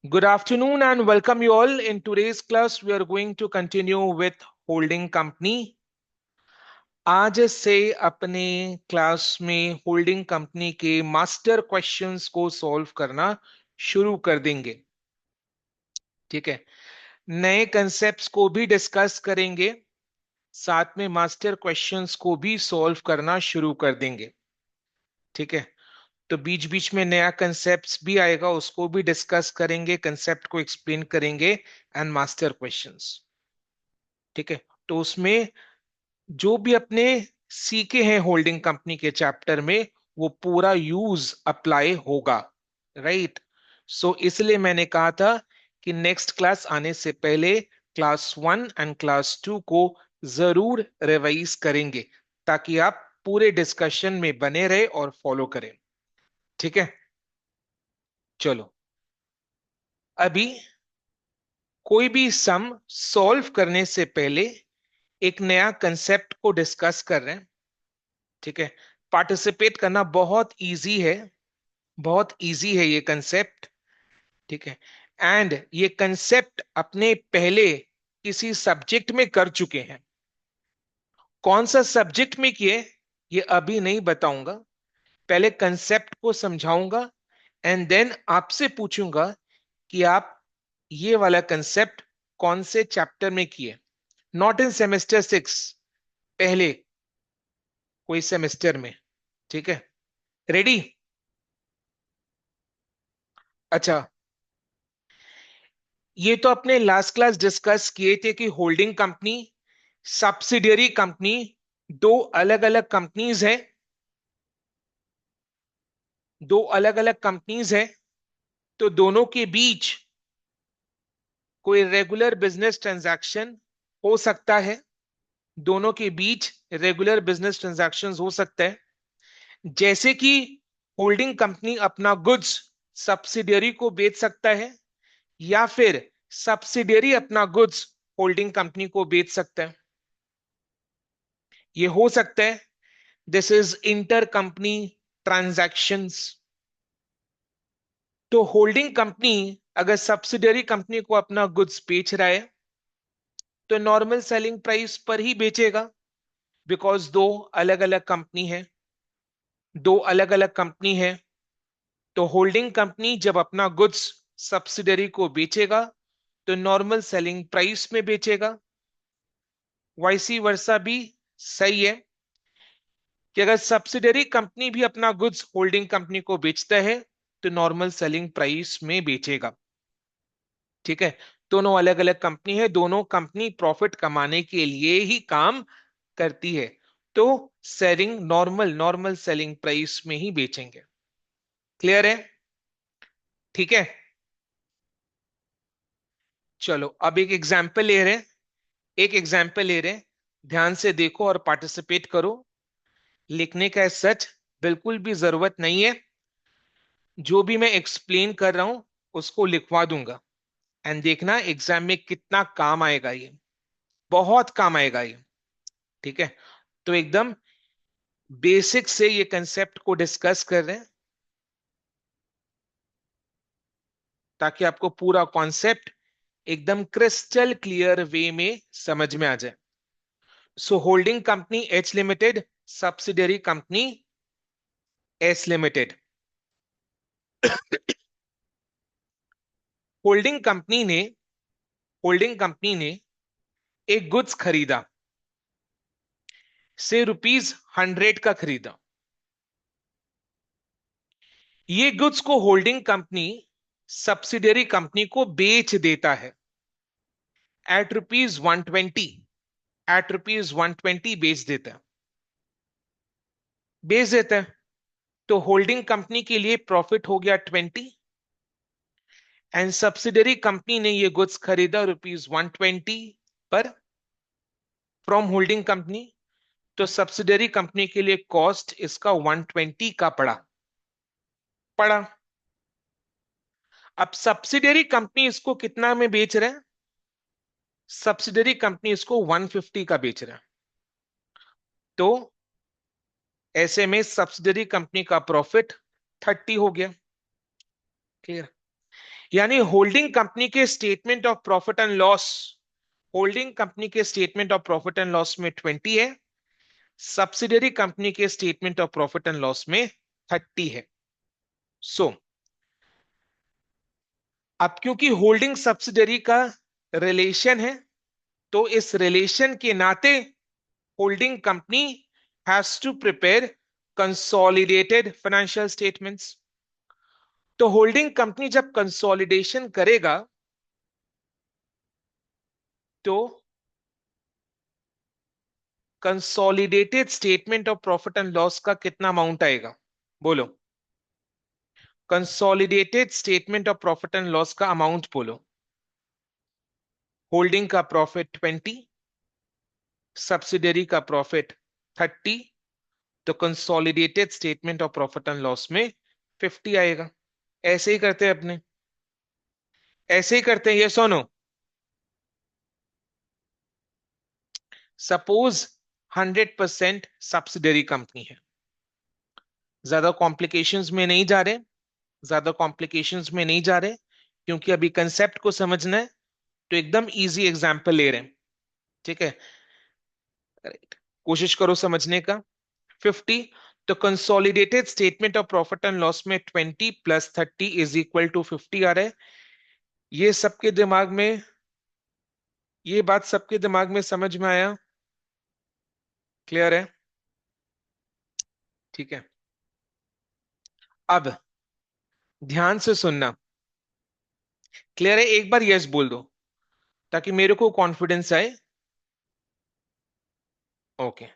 Good afternoon and welcome you all. In today's class, we are going to continue with holding company. आज से अपने class में holding company के master questions को solve करना शुरू कर देंगे। ठीक है, नए कंसेप्ट्स को भी डिस्कस करेंगे, साथ में मास्टर क्वेश्चंस को भी सॉल्व करना शुरू कर देंगे। ठीक है, तो बीच बीच में नया कंसेप्ट्स भी आएगा, उसको भी डिस्कस करेंगे, कंसेप्ट को एक्सप्लेन करेंगे एंड मास्टर क्वेश्चंस। ठीक है, तो उसमें जो भी अपने सीखे हैं होल्डिंग कंपनी के चैप्टर में वो पूरा यूज अप्लाई होगा। राइट, सो इसलिए मैंने कहा था कि नेक्स्ट क्लास आने से पहले क्लास 1 एंड क्लास 2 को जरूर रिवाइज करेंगे ताकि आप पूरे डिस्कशन में बने रहे और फॉलो करें। ठीक है, चलो अभी कोई भी सम सॉल्व करने से पहले एक नया कंसेप्ट को डिस्कस कर रहे हैं। ठीक है, पार्टिसिपेट करना बहुत इजी है, बहुत इजी है ये कंसेप्ट। ठीक है, एंड ये कंसेप्ट अपने पहले किसी सब्जेक्ट में कर चुके हैं। कौन सा सब्जेक्ट में किए ये अभी नहीं बताऊंगा, पहले कंसेप्ट को समझाऊंगा एंड देन आपसे पूछूंगा कि आप ये वाला कंसेप्ट कौन से चैप्टर में किए। नॉट इन सेमेस्टर 6, पहले कोई सेमेस्टर में। ठीक है, रेडी? अच्छा, ये तो अपने लास्ट क्लास डिस्कस किए थे कि होल्डिंग कंपनी, सब्सिडियरी कंपनी, दो अलग अलग कंपनीज है, दो अलग अलग कंपनीज है। तो दोनों के बीच कोई रेगुलर बिजनेस ट्रांजैक्शन हो सकता है, दोनों के बीच रेगुलर बिजनेस ट्रांजैक्शंस हो सकता है। जैसे कि होल्डिंग कंपनी अपना गुड्स सब्सिडियरी को बेच सकता है या फिर सब्सिडियरी अपना गुड्स होल्डिंग कंपनी को बेच सकता है, ये हो सकता है। This is inter company transactions. तो होल्डिंग कंपनी अगर सब्सिडियरी कंपनी को अपना गुड्स बेच रहा है तो नॉर्मल सेलिंग प्राइस पर ही बेचेगा, बिकॉज दो अलग अलग कंपनी है, दो अलग अलग कंपनी है। तो होल्डिंग कंपनी जब अपना गुड्स सब्सिडियरी को बेचेगा तो नॉर्मल सेलिंग प्राइस में बेचेगा। वाइसी वर्सा भी सही है कि अगर सब्सिडियरी कंपनी भी अपना गुड्स होल्डिंग कंपनी को बेचता है तो नॉर्मल सेलिंग प्राइस में बेचेगा। ठीक है, दोनों अलग अलग कंपनी है, दोनों कंपनी प्रॉफिट कमाने के लिए ही काम करती है, तो selling normal normal selling price में ही बेचेंगे। क्लियर है? ठीक है, चलो अब एक एग्जाम्पल ले रहे हैं, एक एग्जाम्पल ले रहे हैं, ध्यान से देखो और पार्टिसिपेट करो। लिखने का सच बिल्कुल भी जरूरत नहीं है, जो भी मैं एक्सप्लेन कर रहा हूं उसको लिखवा दूंगा एंड देखना एग्जाम में कितना काम आएगा, ये बहुत काम आएगा ये। ठीक है, तो एकदम बेसिक से ये कंसेप्ट को डिस्कस कर रहे हैं ताकि आपको पूरा कॉन्सेप्ट एकदम क्रिस्टल क्लियर वे में समझ में आ जाए। So holding company H limited, subsidiary company S limited. Holding company ने होल्डिंग कंपनी ने एक गुड्स खरीदा, से ₹100 का खरीदा। ये गुड्स को होल्डिंग कंपनी सब्सिडियरी कंपनी को बेच देता है एट ₹120, एट ₹120 बेच देता है। तो होल्डिंग कंपनी के लिए प्रॉफिट हो गया 20 एंड सब्सिडरी कंपनी ने ये गुड्स खरीदा ₹120 पर फ्रॉम होल्डिंग कंपनी। तो सब्सिडरी कंपनी के लिए कॉस्ट इसका 120 का पड़ा। अब सब्सिडरी कंपनी इसको कितना में बेच रहे हैं? सब्सिडरी कंपनी इसको 150 का बेच रहा है। तो ऐसे में सब्सिडरी कंपनी का प्रॉफिट 30 हो गया। क्लियर? यानी होल्डिंग कंपनी के statement of profit and loss, holding company के statement of profit and loss में 20 है, सब्सिडियरी कंपनी के statement of profit and loss में 30 है। सो अब क्योंकि होल्डिंग सब्सिडियरी का रिलेशन है, तो इस रिलेशन के नाते holding company has to prepare consolidated financial statements. तो होल्डिंग कंपनी जब कंसोलिडेशन करेगा तो consolidated statement of profit and loss का कितना अमाउंट आएगा, बोलो। Consolidated statement of profit and loss का अमाउंट बोलो। होल्डिंग का प्रॉफिट 20, सब्सिडियरी का प्रॉफिट 30, तो consolidated statement of profit and loss में 50 आएगा। ऐसे ही करते हैं अपने, ऐसे ही करते हैं, ये सुनो। सपोज 100% सब्सिडियरी कंपनी है, ज्यादा कॉम्प्लिकेशंस में नहीं जा रहे, ज्यादा कॉम्प्लिकेशंस में नहीं जा रहे, क्योंकि अभी कंसेप्ट को समझना है, तो एकदम इजी एग्जांपल ले रहे हैं। ठीक है, राइट, कोशिश करो समझने का। 50, तो consolidated statement of profit and loss में 20 प्लस 30 इज इक्वल टू 50 आ रहा है। ये सबके दिमाग में, ये बात सबके दिमाग में समझ में आया? क्लियर है? ठीक है, अब ध्यान से सुनना। क्लियर है? एक बार यस बोल दो ताकि मेरे को कॉन्फिडेंस आए। ओके,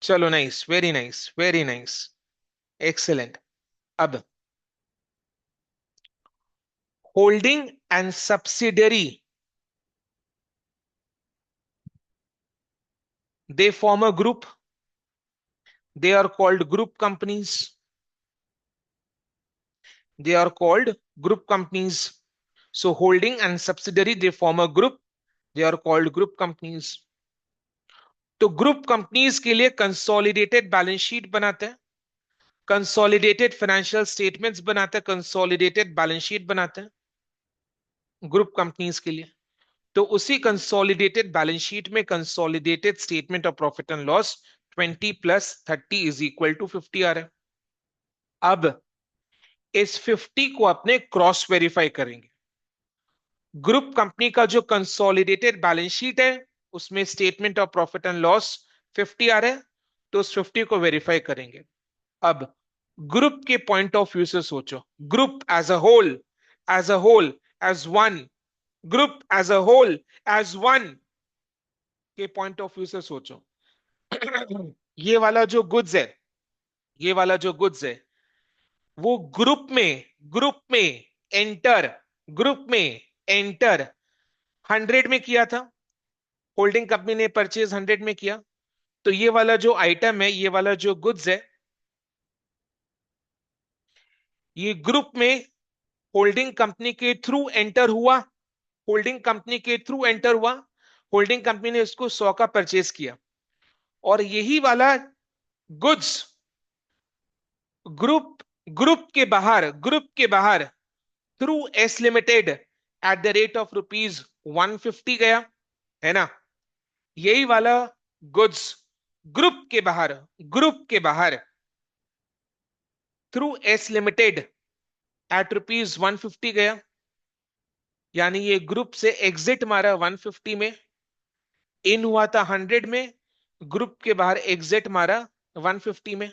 चलो, nice, very nice, very nice, excellent. अब holding and subsidiary, they form a group, they are called group companies, they are called group companies. So holding and subsidiary, they form a group, they are called group companies. तो group companies के लिए consolidated balance sheet बनाते हैं, consolidated financial statements बनाते हैं, consolidated balance sheet बनाते हैं group companies के लिए। तो उसी कंसोलिडेटेड बैलेंस शीट में consolidated statement of profit and loss 20 plus 30 is equal to 50 आ रहा है। अब इस 50 को अपने क्रॉस वेरीफाई करेंगे। ग्रुप कंपनी का जो कंसोलिडेटेड बैलेंस शीट है उसमें statement of profit and loss 50 आ रहा है, तो उस 50 को वेरीफाई करेंगे। अब ग्रुप के पॉइंट ऑफ व्यू से सोचो, group as a whole, as a whole, as one, group as a whole, as one के पॉइंट ऑफ व्यू से सोचो। ये वाला जो गुड्स है, ये वाला जो गुड्स है, वो ग्रुप में एंटर, ग्रुप में एंटर 100 में किया था, होल्डिंग कंपनी ने परचेज 100 में किया। तो ये वाला जो आइटम है, ये वाला जो गुड्स है, ये ग्रुप में होल्डिंग कंपनी के थ्रू एंटर हुआ, होल्डिंग कंपनी के थ्रू एंटर हुआ, होल्डिंग कंपनी ने इसको 100 का परचेज किया। और यही वाला गुड्स ग्रुप ग्रुप के बाहर, ग्रुप के बाहर through S limited at the rate of rupees 150 गया, है ना? यही वाला गुड्स ग्रुप के बाहर, ग्रुप के बाहर through S limited at rupees 150 गया, यानी ये ग्रुप से एग्जिट मारा 150 में, इन हुआ था 100 में, ग्रुप के बाहर एग्जिट मारा 150 में।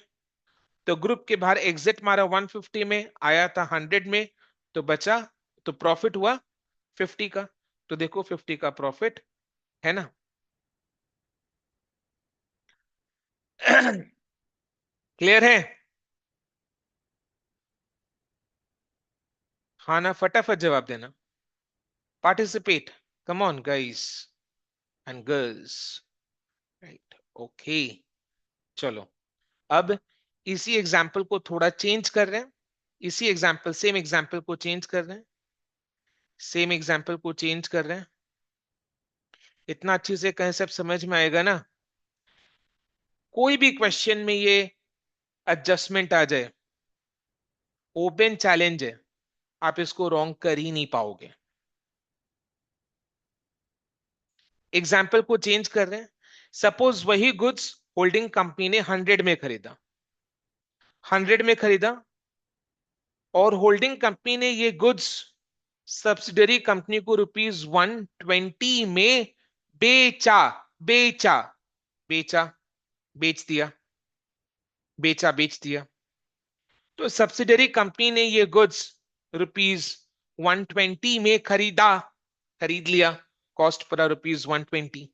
तो ग्रुप के बाहर एग्जिट मारा 150 में, आया था 100 में, तो बचा, तो प्रॉफिट हुआ 50 का। तो देखो 50 का प्रॉफिट है ना। क्लियर है? हाँ ना, फटाफट जवाब देना, participate, come on guys and girls, right, okay. चलो, अब इसी एग्जाम्पल को थोड़ा चेंज कर रहे हैं, इसी एग्जाम्पल, सेम एग्जाम्पल को चेंज कर रहे हैं, सेम एग्जाम्पल को चेंज कर रहे हैं। इतना अच्छे से कंसेप्ट समझ में आएगा ना, कोई भी क्वेश्चन में ये एडजस्टमेंट आ जाए, ओपन चैलेंज है। आप इसको रॉन्ग कर ही नहीं पाओगे। एग्जाम्पल को चेंज कर रहे हैं। सपोज वही गुड्स होल्डिंग कंपनी ने 100 में खरीदा, 100 में खरीदा, और होल्डिंग कंपनी ने ये गुड्स सब्सिडरी कंपनी को ₹120 में बेचा, बेचा, बेचा, बेच दिया, बेच दिया। तो सब्सिडरी कंपनी ने ये गुड्स ₹120 में खरीदा, खरीद लिया, कॉस्ट पड़ा ₹120।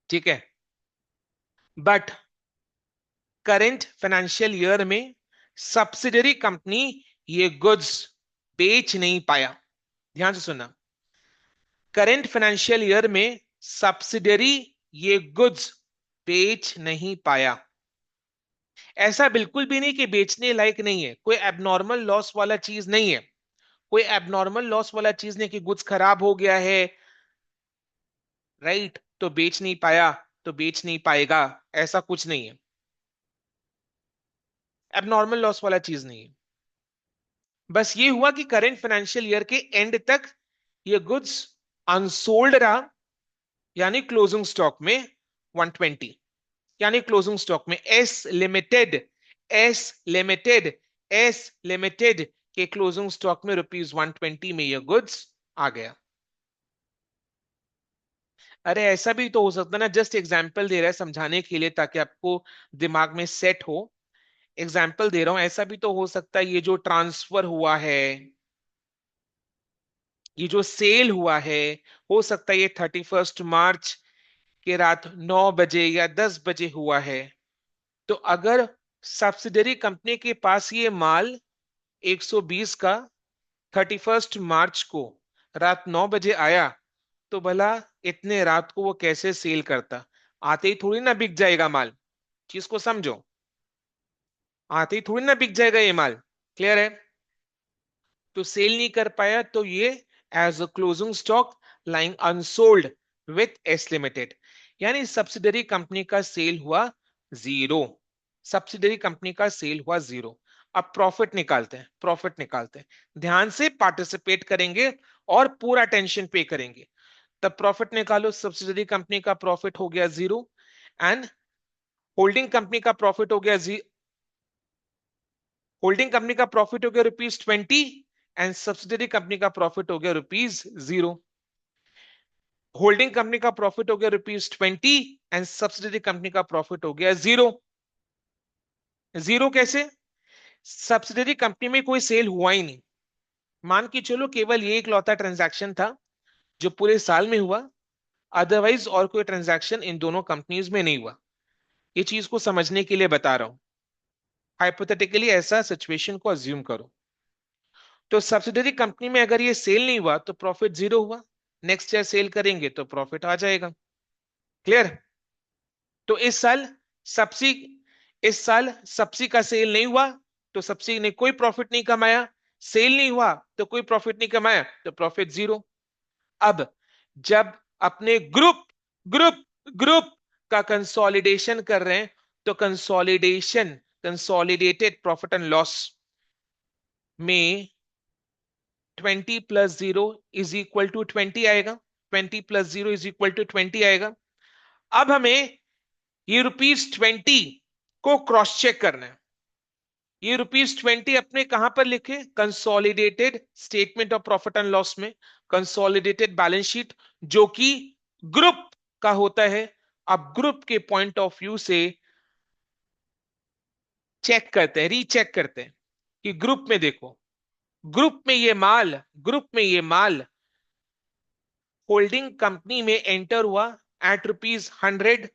ठीक है। बट करेंट फाइनेंशियल ईयर में सब्सिडरी कंपनी ये गुड्स बेच नहीं पाया। ध्यान से सुनना, करेंट फाइनेंशियल ईयर में सब्सिडरी ये गुड्स बेच नहीं पाया। ऐसा बिल्कुल भी नहीं कि बेचने लायक नहीं है, कोई एबनॉर्मल लॉस वाला चीज नहीं है, कोई एबनॉर्मल लॉस वाला चीज नहीं कि गुड्स खराब हो गया है, राइट, तो बेच नहीं पाया तो बेच नहीं पाएगा, ऐसा कुछ नहीं है, एबनॉर्मल लॉस वाला चीज नहीं है। बस ये हुआ कि करंट फाइनेंशियल ईयर के एंड तक ये गुड्स अनसोल्ड रहा, यानी क्लोजिंग स्टॉक में 120, यानी क्लोजिंग स्टॉक में S limited, S limited, S limited के क्लोजिंग स्टॉक में ₹120 में ये गुड्स आ गया। अरे ऐसा भी तो हो सकता है ना, जस्ट एग्जांपल दे रहा है समझाने के लिए ताकि आपको दिमाग में सेट हो। एग्जाम्पल दे रहा हूं, ऐसा भी तो हो सकता है ये जो ट्रांसफर हुआ है, ये जो सेल हुआ है, हो सकता है ये 31 मार्च के रात 9 बजे या 10 बजे हुआ है। तो अगर सब्सिडरी कंपनी के पास ये माल 120 का 31 मार्च को रात 9 बजे आया, तो भला इतने रात को वो कैसे सेल करता? आते ही थोड़ी ना बिक जाएगा माल, चीज को समझो, आते ही थोड़ी ना बिक जाएगा ये माल। क्लियर है? तो सेल नहीं कर पाया तो ये as a closing stock lying unsold with S limited, यानी सब्सिडरी कंपनी का सेल हुआ जीरो, सब्सिडरी कंपनी का सेल हुआ जीरो। अब प्रॉफिट निकालते हैं, प्रॉफिट निकालते हैं, ध्यान से पार्टिसिपेट करेंगे और पूरा टेंशन पे करेंगे। तब प्रॉफिट निकालो, सब्सिडरी कंपनी का प्रॉफिट हो गया जीरो, एंड होल्डिंग कंपनी का प्रॉफिट हो गया, होल्डिंग कंपनी का प्रॉफिट हो गया ₹20 एंड सब्सिडरी कंपनी का प्रॉफिट हो गया ₹0। होल्डिंग कंपनी का प्रॉफिट हो गया ₹20 एंड सब्सिडरी कंपनी का प्रॉफिट हो गया जीरो। जीरो कैसे? सब्सिडरी कंपनी में कोई सेल हुआ ही नहीं, मान के चलो केवल ये इकलौता ट्रांजैक्शन था जो पूरे साल में हुआ, अदरवाइज और कोई ट्रांजैक्शन इन दोनों कंपनीज में नहीं हुआ। ये चीज को समझने के लिए बता रहा हूं। हाइपोथेटिकली ऐसा सिचुएशन को अज्यूम करो। तो सब्सिडरी कंपनी में अगर ये सेल नहीं हुआ तो प्रॉफिट जीरो हुआ, नेक्स्ट ईयर सेल करेंगे तो प्रॉफिट आ जाएगा। क्लियर? तो सब्सी इस साल सब्सी का सेल नहीं हुआ तो सब्सी ने कोई प्रॉफिट नहीं कमाया, सेल नहीं हुआ तो कोई प्रॉफिट नहीं कमाया, तो प्रॉफिट जीरो। अब जब अपने ग्रुप ग्रुप ग्रुप का कंसोलिडेशन कर रहे हैं, तो consolidation, consolidated profit and loss में 20 + 0 = 20 आएगा, 20 + 0 = 20 आएगा। अब हमें ये ₹20 को क्रॉस चेक करना है। ये ₹20 अपने कहां पर लिखे? Consolidated statement of profit and loss में, कंसोलिडेटेड बैलेंस शीट, जो कि ग्रुप का होता है। अब ग्रुप के पॉइंट ऑफ व्यू से चेक करते हैं, रीचेक करते हैं कि ग्रुप में देखो, ग्रुप में ये माल, ग्रुप में ये माल होल्डिंग कंपनी में एंटर हुआ एट ₹100,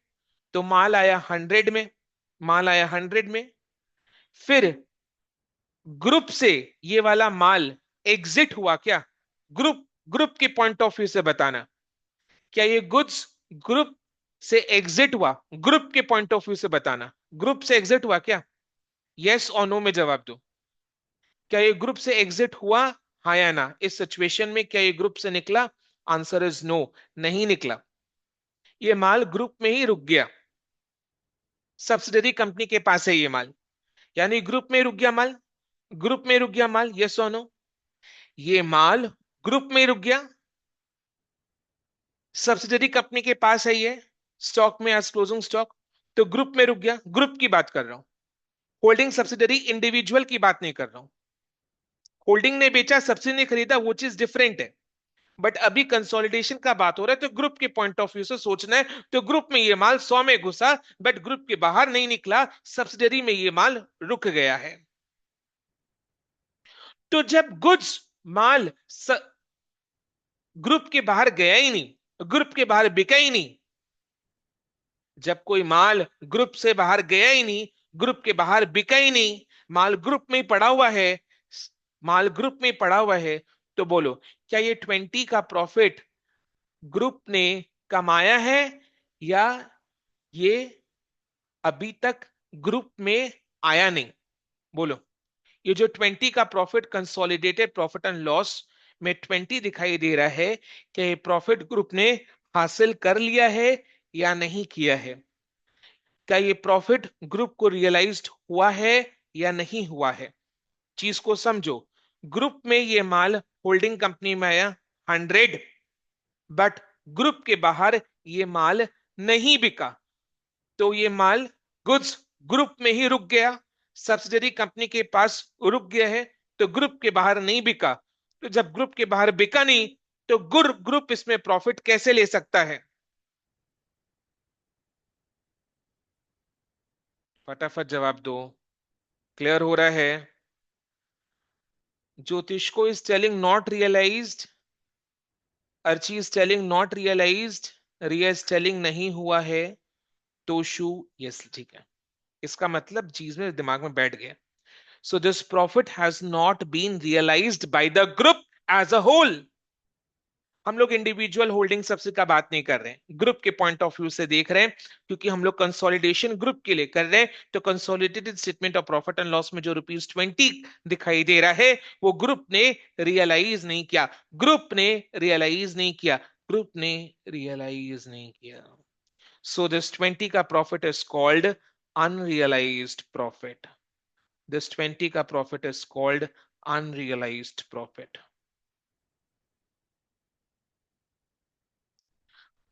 तो माल आया 100 में, माल आया 100 में। फिर ग्रुप से ये वाला माल एग्जिट हुआ क्या? ग्रुप ग्रुप के पॉइंट ऑफ व्यू से बताना, क्या ये गुड्स ग्रुप से एग्जिट हुआ? ग्रुप के पॉइंट ऑफ व्यू से बताना, ग्रुप से एग्जिट हुआ क्या? यस और नो में जवाब दो। क्या ये ग्रुप से एग्जिट हुआ, हाँ या ना? इस सिचुएशन में क्या ये ग्रुप से निकला? आंसर इज नो, नहीं निकला। ये माल ग्रुप में ही रुक गया, सब्सिडरी कंपनी के पास है ये माल, यानी ग्रुप में रुक गया माल, ग्रुप में रुक गया माल। यस और नो? ये माल ग्रुप में रुक गया, सब्सिडरी कंपनी के पास है ये स्टॉक में एज क्लोजिंग स्टॉक, तो ग्रुप में रुक गया। ग्रुप की बात कर रहा हूं, होल्डिंग सब्सिडरी इंडिविजुअल की बात नहीं कर रहा हूं। होल्डिंग ने बेचा, सब्सिडी ने खरीदा, वो चीज डिफरेंट है। बट अभी कंसोलिडेशन का बात हो रहा है, तो ग्रुप के पॉइंट ऑफ व्यू से सोचना है। तो ग्रुप में ये माल 100 में घुसा, बट ग्रुप के बाहर नहीं निकला, सब्सिडरी में ये माल रुक गया है। तो जब गुड्स माल ग्रुप के बाहर गया ही नहीं, ग्रुप के बाहर बिका ही नहीं, जब कोई माल ग्रुप से बाहर गया ही नहीं, ग्रुप के बाहर बिका ही नहीं, माल ग्रुप में ही पड़ा हुआ है, माल ग्रुप में पड़ा हुआ है, तो बोलो क्या ये 20 का प्रॉफिट ग्रुप ने कमाया है, या ये अभी तक ग्रुप में आया नहीं? बोलो, ये जो 20 का profit consolidated profit and loss में 20 दिखाई दे रहा है, क्या ये प्रॉफिट ग्रुप ने हासिल कर लिया है या नहीं किया है? क्या ये प्रॉफिट ग्रुप को रियलाइज्ड हुआ है या नहीं हुआ है? चीज को समझो। ग्रुप में ये माल होल्डिंग कंपनी में आया 100, बट ग्रुप के बाहर ये माल नहीं बिका, तो ये माल गुड्स ग्रुप में ही रुक गया, सब्सिडरी कंपनी के पास रुक गया है, तो ग्रुप के बाहर नहीं बिका। तो जब ग्रुप के बाहर बिका नहीं, तो ग्रुप इसमें प्रॉफिट कैसे ले सकता है? फटाफट जवाब दो। क्लियर हो रहा है? ज्योतिष को is telling not realised, Archi is telling not realised, Riya is telling नहीं हुआ है, तोशु यस ठीक है। इसका मतलब चीज में दिमाग में बैठ गया। So this profit has not been realized by the group as a whole. हम लोग इंडिविजुअल होल्डिंग सबसे का बात नहीं कर रहे हैं, ग्रुप के पॉइंट ऑफ व्यू से देख रहे हैं, क्योंकि हम लोग कंसोलिडेशन ग्रुप के लिए कर रहे हैं। तो consolidated statement of profit and loss में जो ₹20 दिखाई दे रहा है, वो ग्रुप ने रियलाइज नहीं किया, ग्रुप ने रियलाइज नहीं किया, ग्रुप ने रियलाइज नहीं किया। सो दिस 20 का profit is called unrealised profit. This 20 का profit is called unrealized profit.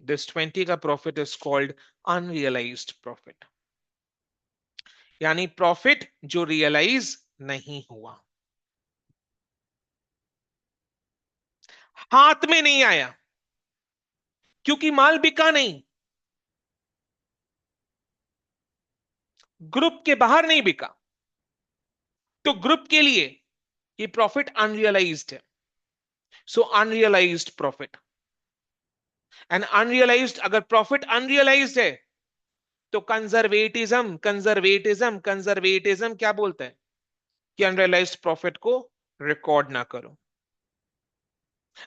This 20 का profit is called unrealized profit. यानी प्रॉफिट जो रियलाइज नहीं हुआ, हाथ में नहीं आया, क्योंकि माल बिका नहीं, ग्रुप के बाहर नहीं बिका, तो ग्रुप के लिए ये प्रॉफिट अनरियलाइज्ड है। सो अनरियलाइज्ड प्रॉफिट, एंड अनरियलाइज्ड, अगर प्रॉफिट अनरियलाइज्ड है, तो कंजर्वेटिज्म कंजर्वेटिज्म कंजर्वेटिज्म क्या बोलता है कि अनरियलाइज्ड प्रॉफिट को रिकॉर्ड ना करो।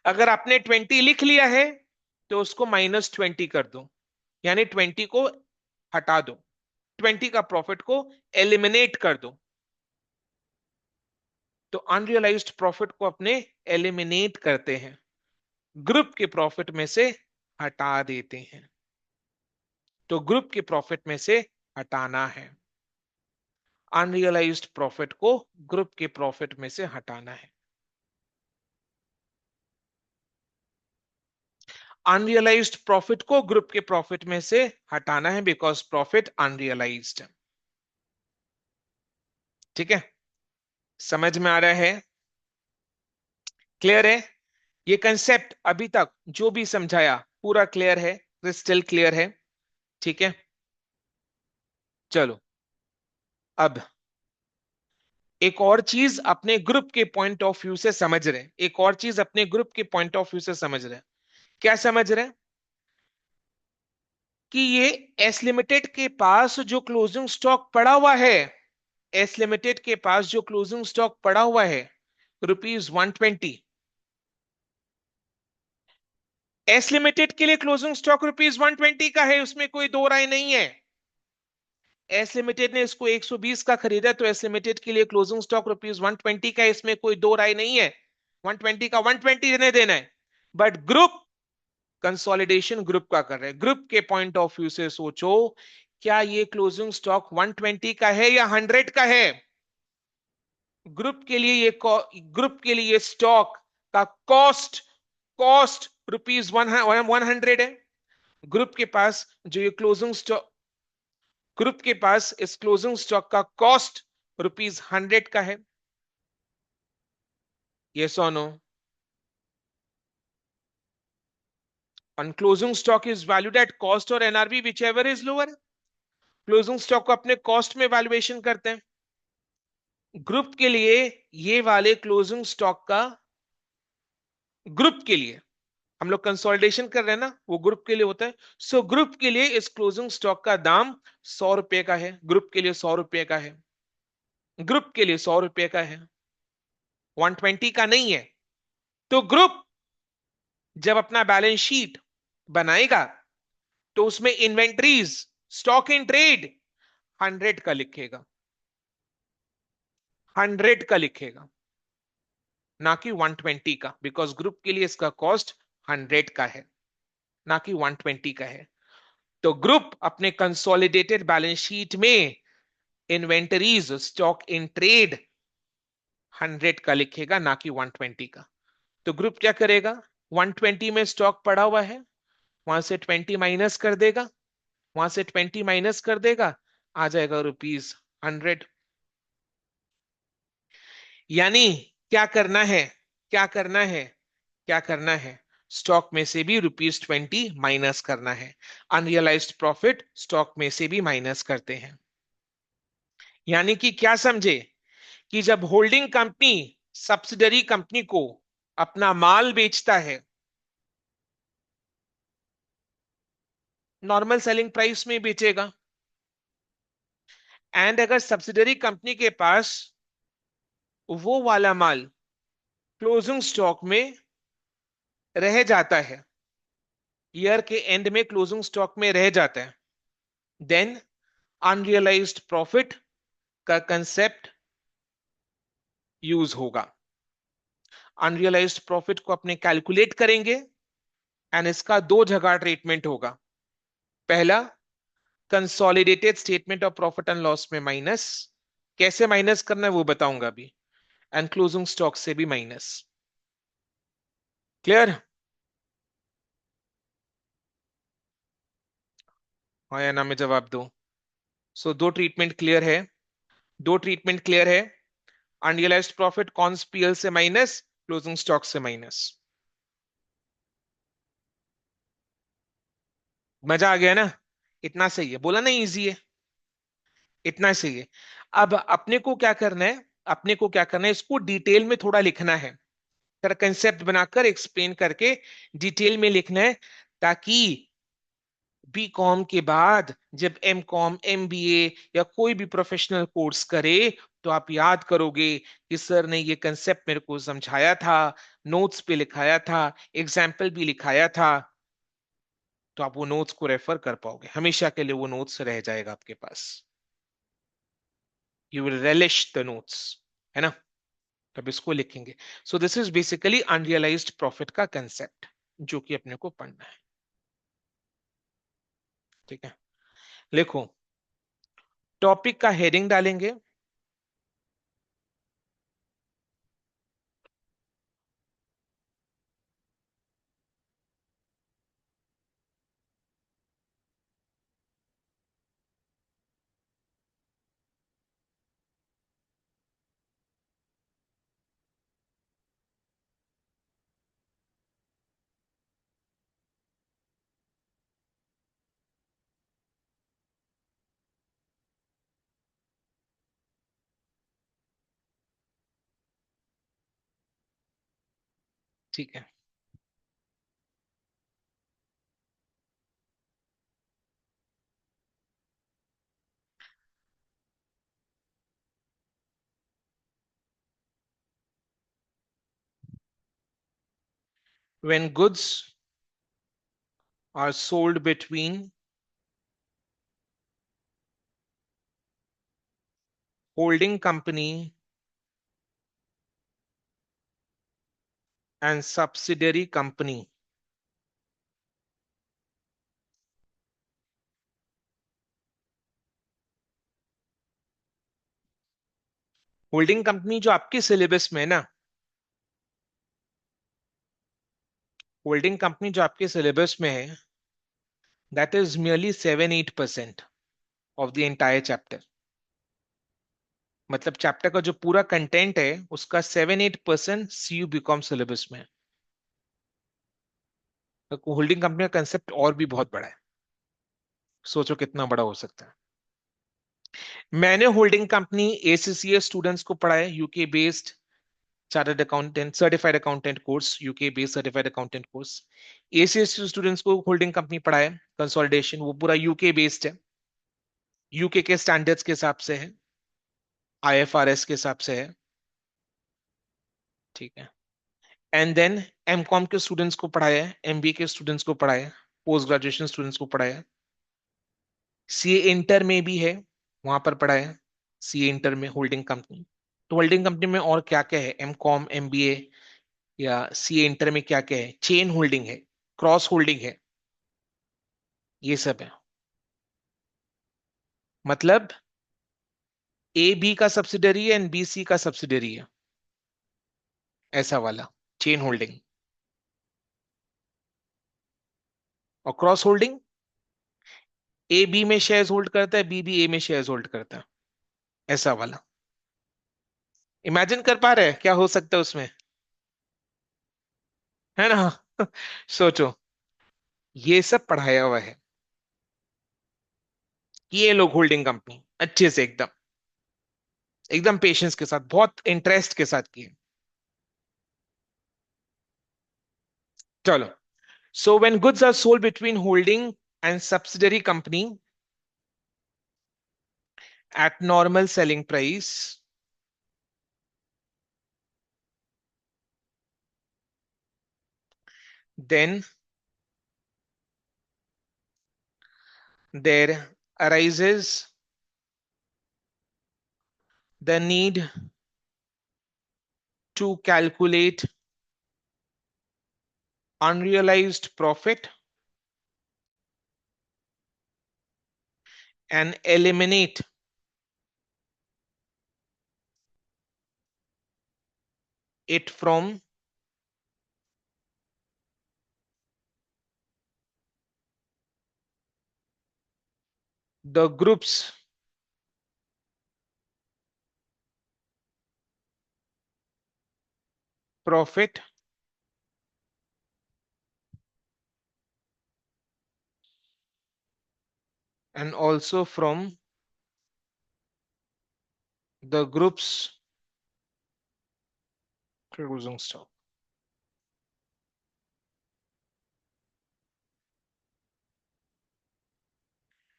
अगर आपने 20 लिख लिया है, तो उसको -20 कर दो, यानी 20 को हटा दो, 20 का प्रॉफिट को एलिमिनेट कर दो। तो अनरियलाइज्ड प्रॉफिट को अपने एलिमिनेट करते हैं, ग्रुप के प्रॉफिट में से हटा देते हैं। तो ग्रुप के प्रॉफिट में से हटाना है, अनरियलाइज्ड प्रॉफिट को ग्रुप के प्रॉफिट में से हटाना है। अनरियलाइज्ड प्रॉफिट को ग्रुप के प्रॉफिट में से हटाना है, बिकॉज प्रॉफिट अनरियलाइज्ड है। ठीक है, समझ में आ रहा है? क्लियर है? ये कंसेप्ट अभी तक जो भी समझाया पूरा क्लियर है, क्रिस्टल क्लियर है? ठीक है, चलो अब एक और चीज अपने ग्रुप के पॉइंट ऑफ व्यू से समझ रहे हैं, एक और चीज अपने ग्रुप के पॉइंट ऑफ व्यू से समझ रहे हैं। क्या समझ रहे हैं? कि ये एस लिमिटेड के पास जो क्लोजिंग स्टॉक पड़ा हुआ है, एस लिमिटेड के पास जो क्लोजिंग स्टॉक पड़ा हुआ है ₹120, एस लिमिटेड के लिए क्लोजिंग स्टॉक ₹120 का है, उसमें कोई दो राय नहीं है। एस लिमिटेड ने इसको 120 का खरीदा, तो एस लिमिटेड के लिए क्लोजिंग स्टॉक ₹120 का है, इसमें कोई दो राय नहीं है। 120 का 120 देने देना है। बट ग्रुप कंसोलिडेशन ग्रुप का कर रहे हैं, ग्रुप के पॉइंट ऑफ व्यू से सोचो, क्या ये क्लोजिंग स्टॉक 120 का है या 100 का है? ग्रुप के लिए ये स्टॉक का कॉस्ट, कॉस्ट रुपीज 100 है। ग्रुप के पास जो ये क्लोजिंग स्टॉक, ग्रुप के पास इस क्लोजिंग स्टॉक का कॉस्ट रुपीज 100 का है। ये सोनो, on closing stock is valued at cost or NRV whichever is lower। Closing stock को अपने कॉस्ट में वैल्यूएशन करते हैं। ग्रुप के लिए ये वाले क्लोजिंग स्टॉक का, ग्रुप के लिए हम लोग कंसोलिडेशन कर रहे हैं ना, वो ग्रुप के लिए होता है। सो ग्रुप के लिए इस क्लोजिंग स्टॉक का दाम 100 रुपए का है, ग्रुप के लिए 100 रुपए का है, ग्रुप के लिए 100 रुपए का है, 120 का नहीं है। तो ग्रुप जब अपना बैलेंस शीट बनाएगा तो उसमें इन्वेंट्रीज, स्टॉक इन ट्रेड 100 का लिखेगा, 100 का लिखेगा, ना कि 120 का, बिकॉज ग्रुप के लिए इसका कॉस्ट 100 का है, ना कि 120 का है। तो ग्रुप अपने कंसोलिडेटेड बैलेंस शीट में इन्वेंटरीज, स्टॉक इन ट्रेड 100 का लिखेगा, ना कि 120 का। तो ग्रुप क्या करेगा, 120 में स्टॉक पड़ा हुआ है, वहां से 20 माइनस कर देगा, वहां से 20 माइनस कर देगा, आ जाएगा रुपीज 100। यानी क्या करना है, क्या करना है, क्या करना है, स्टॉक में से भी रुपीज 20 माइनस करना है। अनरियलाइज्ड प्रॉफिट स्टॉक में से भी माइनस करते हैं। यानी कि क्या समझे, कि जब होल्डिंग कंपनी सब्सिडरी कंपनी को अपना माल बेचता है, नॉर्मल सेलिंग प्राइस में बेचेगा, एंड अगर सब्सिडरी कंपनी के पास वो वाला माल क्लोजिंग स्टॉक में रह जाता है, ईयर के एंड में क्लोजिंग स्टॉक में रह जाता है, देन अनरियलाइज्ड प्रॉफिट का कंसेप्ट यूज होगा। अनरियलाइज्ड प्रॉफिट को अपने कैलकुलेट करेंगे, एंड इसका दो जगह ट्रीटमेंट होगा। पहला, consolidated statement of profit and loss में माइनस, कैसे माइनस करना है वो बताऊंगा अभी, एंड क्लोजिंग स्टॉक से भी माइनस। क्लियर? हाँ या ना में जवाब दो। सो दो ट्रीटमेंट क्लियर है, दो ट्रीटमेंट क्लियर है। अनरियलाइज्ड प्रॉफिट कॉन्स पीएल से माइनस, क्लोजिंग स्टॉक से माइनस। मजा आ गया ना? इतना सही है, बोला ना इजी है, इतना सही है। अब अपने को क्या करना है, अपने को क्या करना है, इसको डिटेल में थोड़ा लिखना है, तेरा कंसेप्ट बनाकर एक्सप्लेन करके डिटेल में लिखना है, ताकि बी कॉम के बाद जब एम कॉम, एम बी ए या कोई भी प्रोफेशनल कोर्स करे, तो आप याद करोगे कि सर ने ये कंसेप्ट मेरे को समझाया था, नोट्स पे लिखाया था, एग्जाम्पल भी लिखाया था। तो आप वो नोट्स को रेफर कर पाओगे, हमेशा के लिए वो नोट्स रह जाएगा आपके पास। You will relish the notes, है ना? तब इसको लिखेंगे। So this is basically unrealised profit का कंसेप्ट, जो कि अपने को पढ़ना है। ठीक है, लिखो, टॉपिक का हेडिंग डालेंगे, ठीक है। When goods are sold between holding company and subsidiary company, holding company जो आपके सिलेबस में है ना, होल्डिंग कंपनी जो आपके सिलेबस में है, that is merely 7-8% of the entire chapter. मतलब चैप्टर का जो पूरा कंटेंट है उसका 7-8% सीयू बीकॉम सिलेबस में है। तो होल्डिंग कंपनी का कंसेप्ट और भी बहुत बड़ा है। सोचो कितना बड़ा हो सकता है। मैंने होल्डिंग कंपनी एसीसीए स्टूडेंट्स को पढ़ा है, UK based chartered accountant certified accountant course, UK based certified accountant course. ACS students को होल्डिंग कंपनी पढ़ा है कंसोलिडेशन, वो पूरा यूके बेस्ड है, यूके के स्टैंडर्ड्स के हिसाब से है, आईएफआरएस के हिसाब से है। ठीक है। एंड देन एमकॉम के स्टूडेंट्स को पढ़ाया है, एमबीए के स्टूडेंट्स को पढ़ाया है, पोस्ट ग्रेजुएशन स्टूडेंट्स को पढ़ाया है। सीए इंटर में भी है, वहां पर पढ़ाया है, सीए इंटर में होल्डिंग कंपनी। तो होल्डिंग कंपनी में और क्या क्या है, एमकॉम एमबीए या सीए इंटर में क्या क्या है, चेन होल्डिंग है, क्रॉस होल्डिंग है, ये सब है। मतलब ए बी का सब्सिडरी है एंड बी सी का सब्सिडरी है, ऐसा वाला चेन होल्डिंग। और क्रॉस होल्डिंग, ए बी में शेयर्स होल्ड करता है, बी भी ए में शेयर्स होल्ड करता है, ऐसा वाला। इमेजिन कर पा रहे हैं क्या हो सकता है उसमें, है ना? सोचो, ये सब पढ़ाया हुआ है। ये लोग होल्डिंग कंपनी अच्छे से एकदम एकदम पेशेंस के साथ, बहुत इंटरेस्ट के साथ किए। चलो, so when goods are sold between holding and subsidiary company at normal selling price, then there arises the need to calculate unrealized profit and eliminate it from the group's profit and also from the group's closing stock.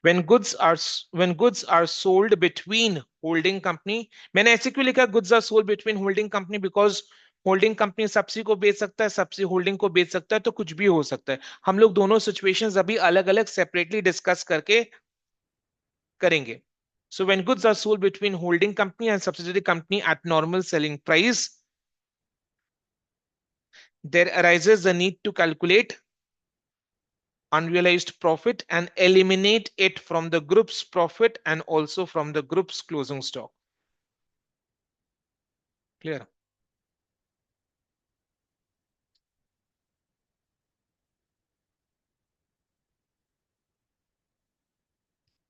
When goods are sold between holding company, मैंने ऐसे क्यों लिखा goods are sold between holding company, because holding company subsi को बेच सकता है, सब्सी holding को बेच सकता है, तो कुछ भी हो सकता है। हम लोग दोनों सिचुएशंस अभी अलग अलग सेपरेटली डिस्कस करके करेंगे। So when goods are sold between holding company and subsidiary company at normal selling price, there arises the need to calculate unrealized profit and eliminate it from the group's profit and also from the group's closing stock. Clear?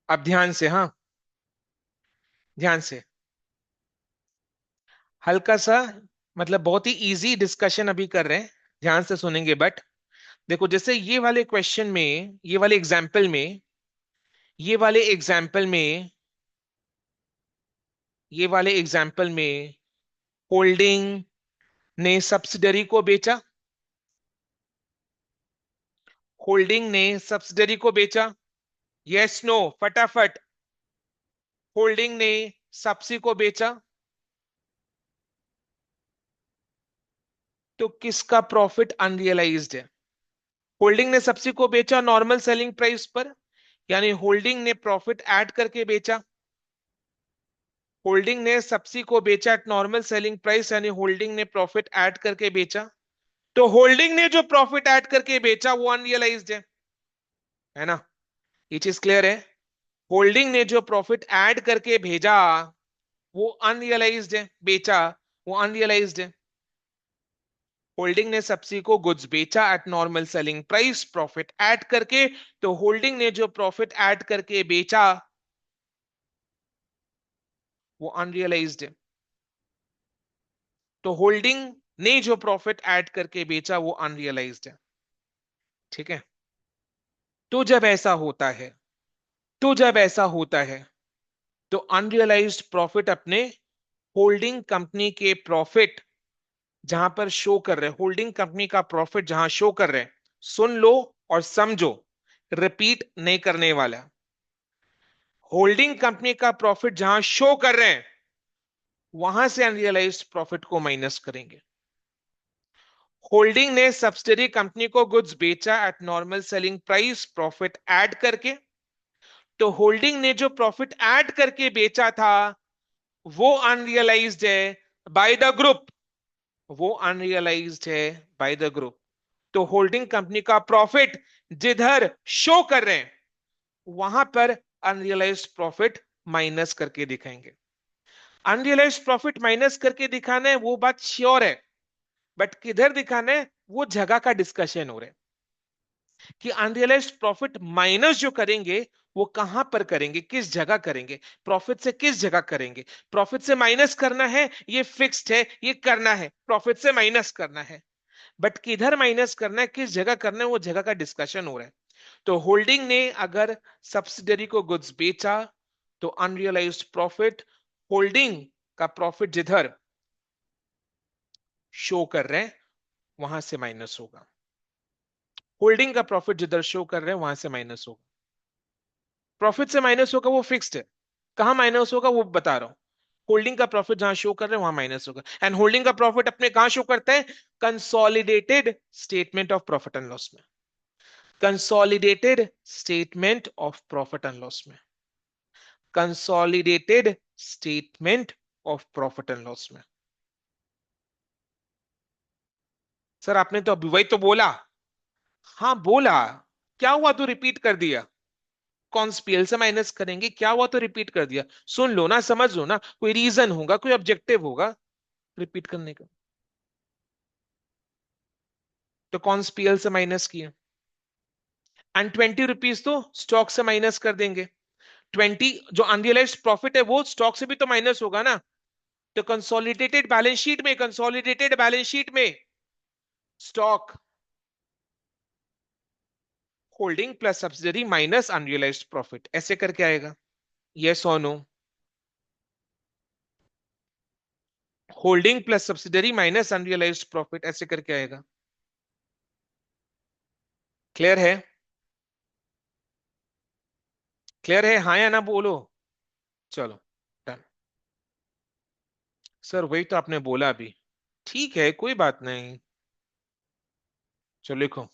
अब ध्यान से, हाँ, ध्यान से, हल्का सा, मतलब बहुत ही इजी डिस्कशन अभी कर रहे हैं, ध्यान से सुनेंगे। बट देखो, जैसे ये वाले एग्जाम्पल में होल्डिंग ने सब्सिडरी को बेचा, होल्डिंग ने सब्सिडरी को बेचा, यस नो फटाफट, होल्डिंग ने सब्सी को बेचा, तो किसका प्रॉफिट अनरियलाइज्ड है? होल्डिंग ने सब्सी को बेचा नॉर्मल सेलिंग प्राइस पर, यानी होल्डिंग ने प्रॉफिट ऐड करके बेचा। होल्डिंग ने सब्सी को बेचा एट नॉर्मल सेलिंग प्राइस, यानी होल्डिंग ने प्रॉफिट ऐड करके बेचा। तो होल्डिंग ने जो प्रॉफिट ऐड करके बेचा वो अनरियलाइज्ड है ना? ये चीज क्लियर है? होल्डिंग ने जो प्रॉफिट ऐड करके भेजा वो अनरियलाइज्ड है, बेचा वो अनरियलाइज्ड है। होल्डिंग ने सब्सिडी को गुड्स बेचा eight normal selling price profit add करके। तो होल्डिंग ने जो प्रॉफिट ऐड करके बेचा वो अनरियलाइज्ड है। तो होल्डिंग ने जो प्रॉफिट ऐड करके बेचा वो अनरियलाइज्ड है। ठीक है। तो जब ऐसा होता है तो जब ऐसा होता है तो अनरियलाइज्ड प्रॉफिट अपने होल्डिंग कंपनी के प्रॉफिट जहां पर शो कर रहे हैं, होल्डिंग कंपनी का प्रॉफिट जहां शो कर रहे हैं, सुन लो और समझो, रिपीट नहीं करने वाला। होल्डिंग कंपनी का प्रॉफिट जहां शो कर रहे हैं वहां से अनरियलाइज्ड प्रॉफिट को माइनस करेंगे। होल्डिंग ने सब्सिडरी कंपनी को गुड्स बेचा eight normal selling price profit add करके। तो होल्डिंग ने जो प्रॉफिट ऐड करके बेचा था वो अनरियलाइज्ड है बाय द ग्रुप। वो अनरियलाइज्ड है बाय द ग्रुप। तो होल्डिंग कंपनी का प्रॉफिट जिधर शो कर रहे हैं वहां पर अनरियलाइज्ड प्रॉफिट माइनस करके दिखाएंगे। अनरियलाइज्ड प्रॉफिट माइनस करके दिखाना है वो बात श्योर है, बट किधर दिखाना है वो जगह का डिस्कशन हो रहा है कि अनरियलाइज्ड प्रॉफिट माइनस जो करेंगे वो कहां पर करेंगे, किस जगह करेंगे, प्रॉफिट से किस जगह करेंगे। प्रॉफिट से माइनस करना है ये फिक्स्ड है, ये करना है, प्रॉफिट से माइनस करना है, बट किधर माइनस करना है, किस जगह करना है, वो जगह का डिस्कशन हो रहा है। तो होल्डिंग ने अगर सब्सिडरी को गुड्स बेचा तो अनरियलाइज्ड प्रॉफिट, होल्डिंग का प्रॉफिट जिधर शो कर रहे हैं वहां से माइनस होगा। होल्डिंग का प्रॉफिट जिधर शो कर रहे हैं वहां से माइनस होगा। प्रॉफिट से माइनस होगा वो फिक्स्ड है, कहां माइनस होगा वो बता रहा हूं। होल्डिंग का प्रॉफिट जहां शो कर रहे हैं वहां माइनस होगा। एंड होल्डिंग का प्रॉफिट अपने कहां शो करता है, consolidated statement of profit and loss में। Consolidated statement of profit and loss में। Consolidated statement of profit and loss में। सर आपने तो अभी वही तो बोला। हाँ बोला। क्या हुआ तो रिपीट कर दिया। कॉन्स्पियल से माइनस करेंगे, क्या हुआ तो रिपीट कर दिया। सुन लो ना, समझ लो ना, कोई रीजन होगा, कोई ऑब्जेक्टिव होगा रिपीट करने का। तो कॉन्स्पियल से माइनस किया एंड 20 रुपीज तो स्टॉक से माइनस कर देंगे। 20 जो अनरियलाइज्ड प्रॉफिट है वो स्टॉक से भी तो माइनस होगा ना। तो कंसोलिडेटेड बैलेंस शीट में stock, holding plus subsidiary minus unrealised profit, ऐसे करके आएगा। यस और no. Holding plus subsidiary minus unrealised profit ऐसे करके आएगा। क्लियर है? क्लियर है हाँ या ना बोलो। चलो डन। सर वही तो आपने बोला अभी। ठीक है कोई बात नहीं। चलो लिखो।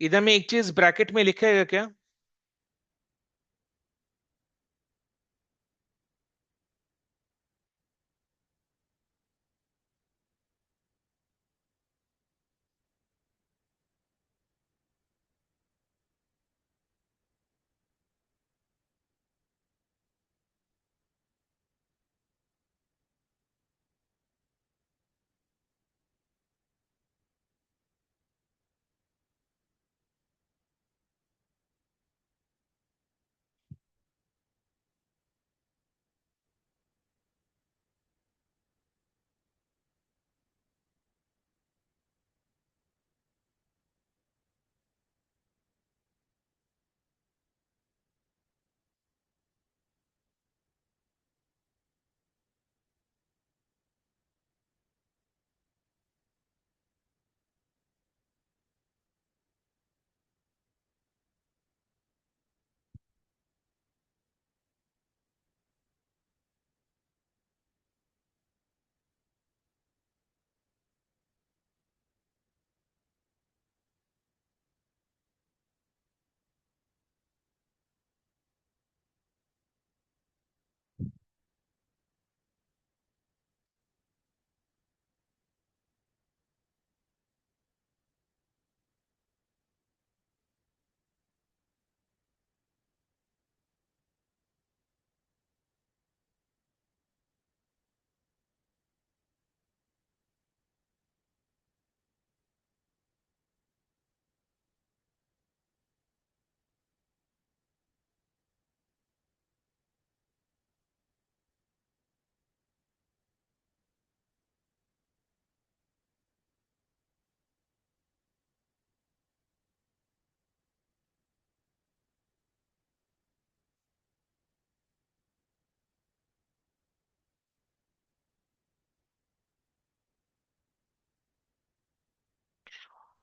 इधर में एक चीज ब्रैकेट में लिखेगा क्या?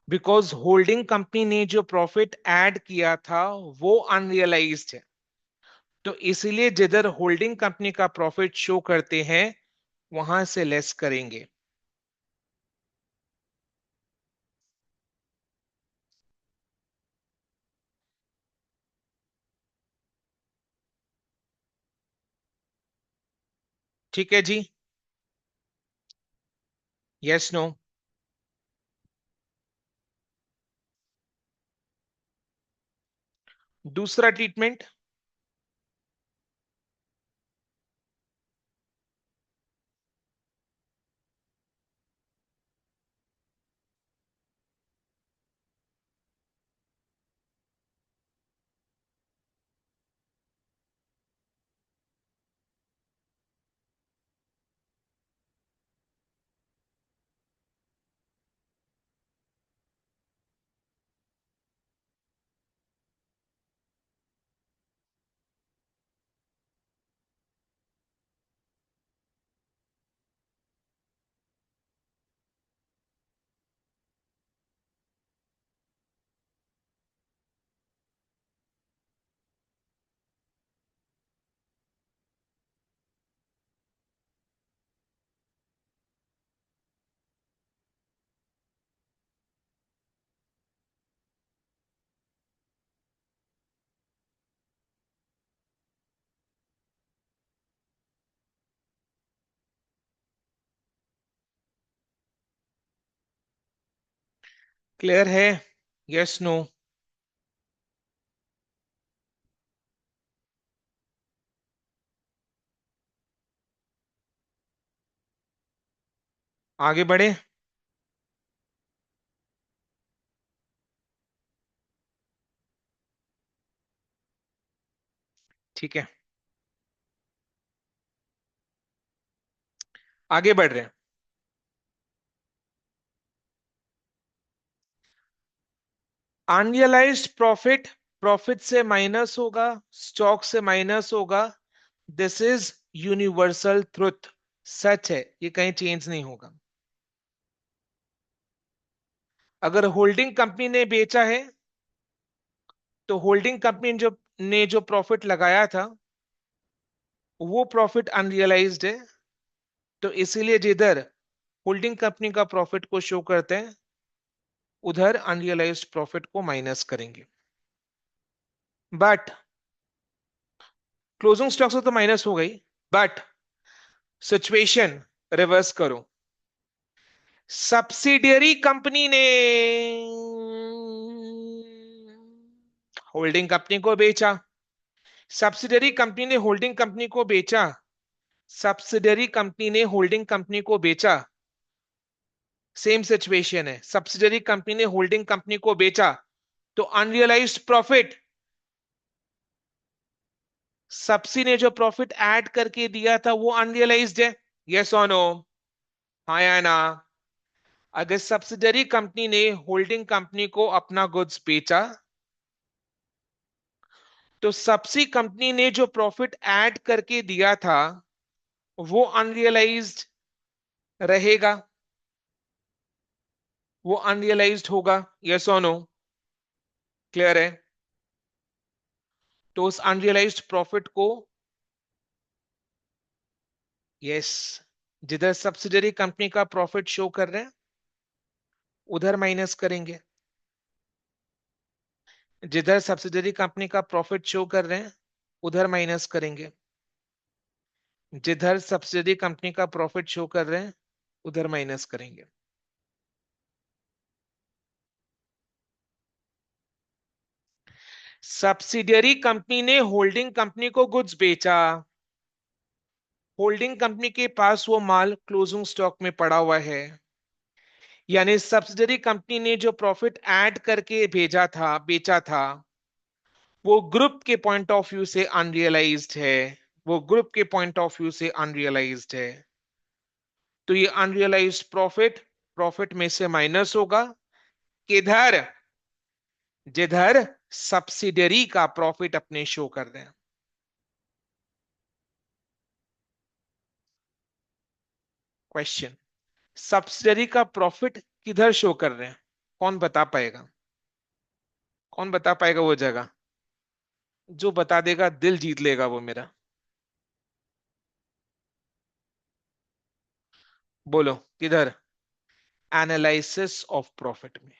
बिकॉज होल्डिंग कंपनी ने जो प्रॉफिट ऐड किया था वो अनरियलाइज्ड है, तो इसीलिए जिधर होल्डिंग कंपनी का प्रॉफिट शो करते हैं वहां से लेस करेंगे। ठीक है जी। Yes no. दूसरा ट्रीटमेंट। क्लियर है? Yes no. आगे बढ़े। ठीक है, आगे बढ़ रहे हैं। अनरियलाइज्ड प्रॉफिट प्रॉफिट से माइनस होगा, स्टॉक से माइनस होगा। दिस इज यूनिवर्सल ट्रुथ, सच है, ये कहीं चेंज नहीं होगा। अगर होल्डिंग कंपनी ने बेचा है तो होल्डिंग कंपनी जो प्रॉफिट लगाया था वो प्रॉफिट अनरियलाइज्ड है, तो इसीलिए जिधर होल्डिंग कंपनी का प्रॉफिट को शो करते हैं उधर अनरियलाइज्ड प्रॉफिट को माइनस करेंगे। बट क्लोजिंग स्टॉक से तो माइनस हो गई, बट सिचुएशन रिवर्स करो। सब्सिडियरी कंपनी ने होल्डिंग कंपनी को बेचा। सब्सिडियरी कंपनी ने होल्डिंग कंपनी को बेचा। सब्सिडियरी कंपनी ने होल्डिंग कंपनी को बेचा। सेम सिचुएशन है, सब्सिडियरी कंपनी ने होल्डिंग कंपनी को बेचा, तो अनरियलाइज्ड प्रॉफिट, सब्सी ने जो प्रॉफिट ऐड करके दिया था वो अनरियलाइज्ड है। यस और नो? हाँ या ना? अगर सब्सिडियरी कंपनी ने होल्डिंग कंपनी को अपना गुड्स बेचा तो सब्सी कंपनी ने जो प्रॉफिट ऐड करके दिया था वो अनरियलाइज्ड रहेगा, वो अनरियलाइज्ड होगा। यस और नो? क्लियर है? तो उस अनरियलाइज्ड प्रॉफिट को, यस, जिधर सब्सिडियरी कंपनी का प्रॉफिट शो कर रहे हैं उधर माइनस करेंगे। जिधर सब्सिडियरी कंपनी का प्रॉफिट शो कर रहे हैं उधर माइनस करेंगे। जिधर सब्सिडियरी कंपनी का प्रॉफिट शो कर रहे हैं उधर माइनस करेंगे। सब्सिडियरी कंपनी ने होल्डिंग कंपनी को गुड्स बेचा। होल्डिंग कंपनी के पास वो माल क्लोजिंग स्टॉक में पड़ा हुआ है, यानी सब्सिडियरी कंपनी ने जो प्रॉफिट ऐड करके भेजा था, बेचा था, वो ग्रुप के पॉइंट ऑफ व्यू से अनरियलाइज्ड है। वो ग्रुप के पॉइंट ऑफ व्यू से अनरियलाइज्ड है, तो ये अनरियलाइज्ड प्रॉफिट प्रॉफिट में से माइनस होगा। किधर? जिधर सब्सिडियरी का प्रॉफिट अपने शो कर रहे हैं। क्वेश्चन, सब्सिडियरी का प्रॉफिट किधर शो कर रहे हैं? कौन बता पाएगा? कौन बता पाएगा वो जगह? जो बता देगा दिल जीत लेगा वो मेरा। बोलो किधर? एनालिसिस ऑफ प्रॉफिट में।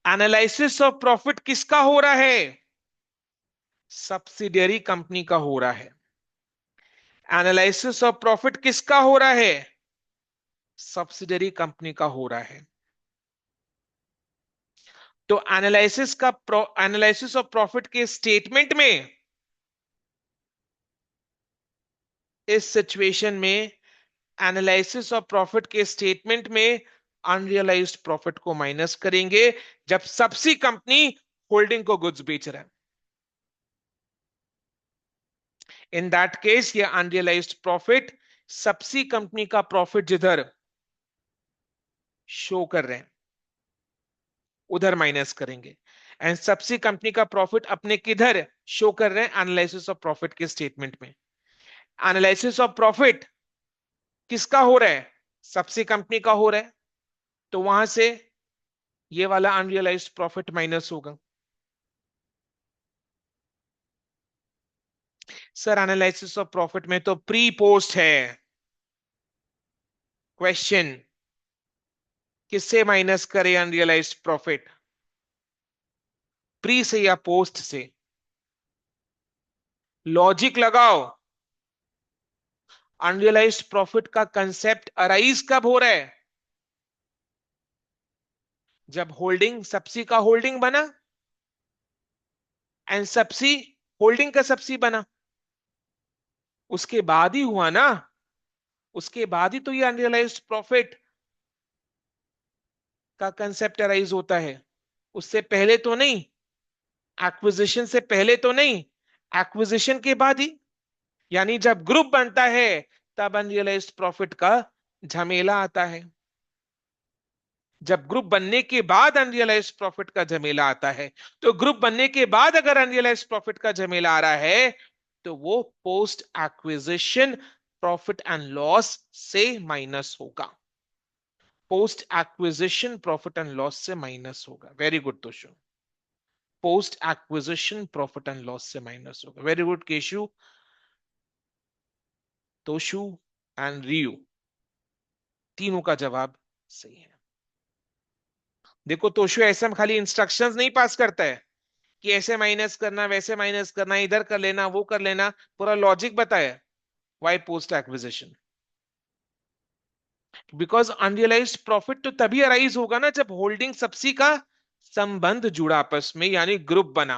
एनालिसिस ऑफ प्रॉफिट किसका हो रहा है? सब्सिडियरी कंपनी का हो रहा है। एनालिसिस ऑफ प्रॉफिट किसका हो रहा है? सब्सिडियरी कंपनी का हो रहा है। तो एनालिसिस ऑफ प्रॉफिट के स्टेटमेंट में, इस सिचुएशन में एनालिसिस ऑफ प्रॉफिट के स्टेटमेंट में अनरियलाइज्ड प्रॉफिट को माइनस करेंगे जब सबसी कंपनी होल्डिंग को गुड्स बेच रहा है। इन दैट केस ये अनरियलाइज्ड प्रॉफिट, सबसी कंपनी का प्रॉफिट जिधर शो कर रहे हैं उधर माइनस करेंगे। एंड सबसी कंपनी का प्रॉफिट अपने किधर शो कर रहे हैं? एनालिसिस ऑफ प्रॉफिट के स्टेटमेंट में। एनालिसिस ऑफ प्रॉफिट किसका हो रहा है? सबसी कंपनी का हो रहा है। तो वहां से ये वाला अनरियलाइज्ड प्रॉफिट माइनस होगा। सर एनालिसिस ऑफ प्रॉफिट में तो प्री पोस्ट है। क्वेश्चन, किससे माइनस करे अनरियलाइज्ड प्रॉफिट? प्री से या पोस्ट से? लॉजिक लगाओ। अनरियलाइज्ड प्रॉफिट का कंसेप्ट अराइज कब हो रहा है? जब होल्डिंग सबसी का होल्डिंग बना एंड सबसी होल्डिंग का सबसी बना, उसके बाद ही हुआ ना। उसके बाद ही तो ये अनरियलाइज्ड प्रॉफिट का कंसेप्ट अराइज होता है। उससे पहले तो नहीं। एक्विजिशन से पहले तो नहीं, एक्विजिशन के बाद ही। यानी जब ग्रुप बनता है तब अनरियलाइज्ड प्रॉफिट का झमेला आता है। जब ग्रुप बनने के बाद अनरियलाइज्ड प्रॉफिट का झमेला आता है, तो ग्रुप बनने के बाद अगर अनरियलाइज्ड प्रॉफिट का झमेला आ रहा है तो वो post acquisition profit and loss से माइनस होगा। Post acquisition profit and loss से माइनस होगा। Very good Toshu. Post acquisition profit and loss से माइनस होगा। Very good Keshu, Toshu and Riyu, तीनों का जवाब सही है। देखो तोशु ऐसे हम खाली इंस्ट्रक्शंस नहीं पास करता है कि ऐसे माइनस करना, वैसे माइनस करना, इधर कर लेना, वो कर लेना। पूरा लॉजिक बताया। Why post acquisition? Because unrealised profit तो तभी अराइज होगा ना जब होल्डिंग सबसी का संबंध जुड़ा आपस में, यानी ग्रुप बना।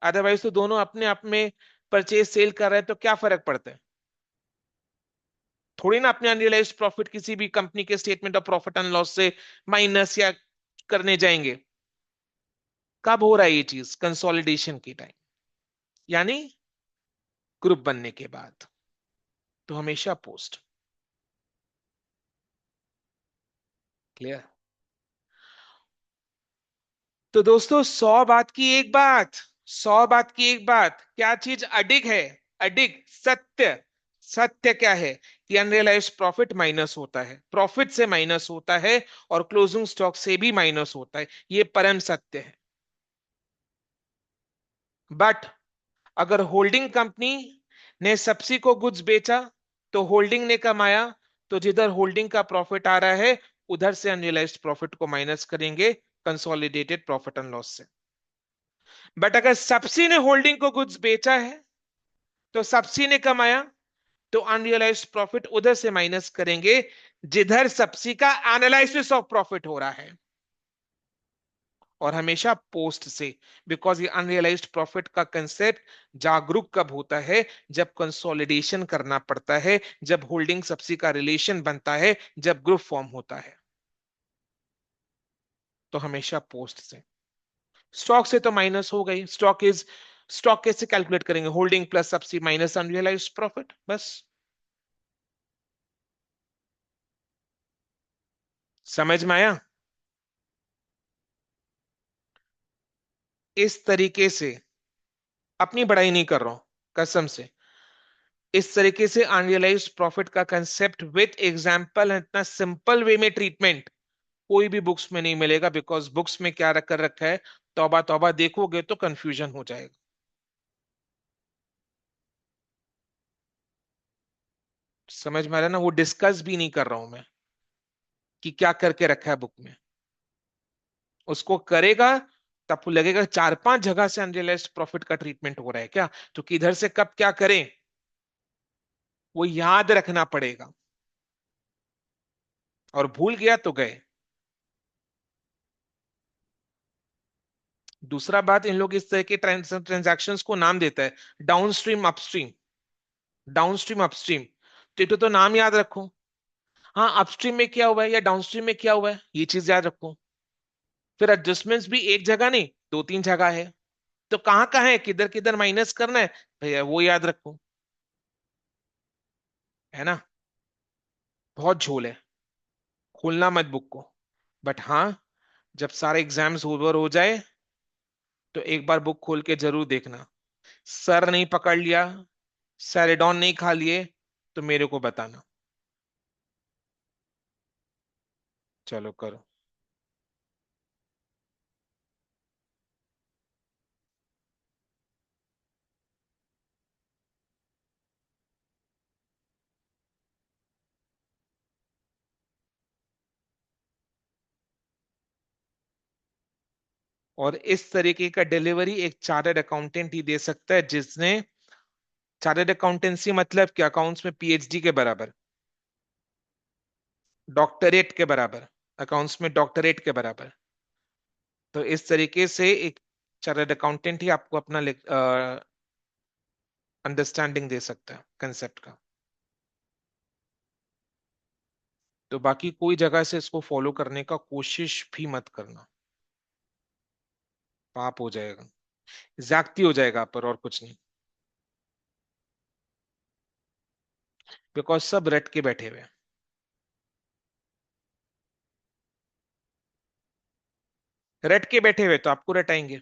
अदरवाइज तो दोनों अपने आप में परचेज सेल कर रहे हैं तो क्या फर्क पड़ता है? थोड़ी ना अपने अनरियलाइज्ड प्रॉफिट किसी भी कंपनी के statement of profit and loss से माइनस या करने जाएंगे। कब हो रहा है ये चीज? कंसोलिडेशन की टाइम, यानी ग्रुप बनने के बाद। तो हमेशा पोस्ट। क्लियर? तो दोस्तों 100 बात की एक बात, 100 बात की एक बात, क्या चीज अडिग है? अडिग सत्य। सत्य क्या है? कि अनरियलाइज्ड प्रॉफिट माइनस होता है, प्रॉफिट से माइनस होता है, और क्लोजिंग स्टॉक से भी माइनस होता है। ये परम सत्य है। बट अगर होल्डिंग कंपनी ने सबसी को गुड्स बेचा तो होल्डिंग ने कमाया। तो जिधर होल्डिंग का प्रॉफिट आ रहा है उधर से अनरियलाइज्ड प्रॉफिट को माइनस करेंगे कंसोलिडेटेड प्रॉफिट एंड लॉस से। बट अगर सबसी ने होल्डिंग को गुड्स बेचा है तो सबसी ने कमाया, तो अनरियलाइज्ड प्रॉफिट उधर से माइनस करेंगे जिधर सबसी का एनालिसिस ऑफ प्रॉफिट हो रहा है, और हमेशा पोस्ट से। बिकॉज ये अनरियलाइज्ड प्रॉफिट का कंसेप्ट जागरूक कब होता है? जब कंसोलिडेशन करना पड़ता है, जब होल्डिंग सबसी का रिलेशन बनता है, जब ग्रुप फॉर्म होता है। तो हमेशा पोस्ट से। स्टॉक से तो माइनस हो गई। स्टॉक कैसे कैलकुलेट करेंगे? होल्डिंग प्लस सबसी माइनस अनरियलाइज्ड प्रॉफिट, बस। समझ में आया? इस तरीके से, अपनी बड़ाई नहीं कर रहा हूं, कसम से, इस तरीके से अनरियलाइज्ड प्रॉफिट का कंसेप्ट विथ एग्जाम्पल, इतना सिंपल वे में ट्रीटमेंट कोई भी बुक्स में नहीं मिलेगा, बिकॉज बुक्स में क्या रख कर रखा है, तौबा तौबा देखोगे तो कंफ्यूजन हो जाएगा। समझ में आ रहा है ना, वो डिस्कस भी नहीं कर रहा हूं मैं कि क्या करके रखा है बुक में। उसको करेगा तो आपको लगेगा चार पांच जगह से अनरियलाइज्ड प्रॉफिट का ट्रीटमेंट हो रहा है क्या, तो किधर से कब क्या करें वो याद रखना पड़ेगा, और भूल गया तो गए। दूसरा बात, इन लोग इस तरह के ट्रांजैक्शंस को नाम देता है down stream upstream, down stream upstream. तो नाम याद रखो। हाँ, अपस्ट्रीम में क्या हुआ है या डाउनस्ट्रीम में क्या हुआ है, ये चीज याद रखो। फिर एडजस्टमेंट्स भी एक जगह नहीं, दो तीन जगह है, तो कहाँ कहाँ है, किधर किधर माइनस करना है, भैया वो याद रखो। है ना, बहुत झोल है, खोलना मत बुक को। बट हाँ, जब सारे एग्जाम्स ओवर हो जाए तो एक बार बुक खोल के जरूर देखना। सर नहीं पकड़ लिया, सैरेडॉन नहीं खा लिए, तो मेरे को बताना। चलो करो। और इस तरीके का डिलीवरी एक चार्टर्ड अकाउंटेंट ही दे सकता है, जिसने चार्टर्ड अकाउंटेंसी मतलब क्या, अकाउंट्स में पीएचडी के बराबर, डॉक्टरेट के बराबर, अकाउंट्स में डॉक्टरेट के बराबर। तो इस तरीके से एक चार्टर्ड अकाउंटेंट ही आपको अपना अंडरस्टैंडिंग दे सकता है कंसेप्ट का। तो बाकी कोई जगह से इसको फॉलो करने का कोशिश भी मत करना, पाप हो जाएगा, ज्यादती हो जाएगा आप पर, और कुछ नहीं। बिकॉज सब रट के बैठे हुए हैं। रट के बैठे हुए तो आपको रटाएंगे।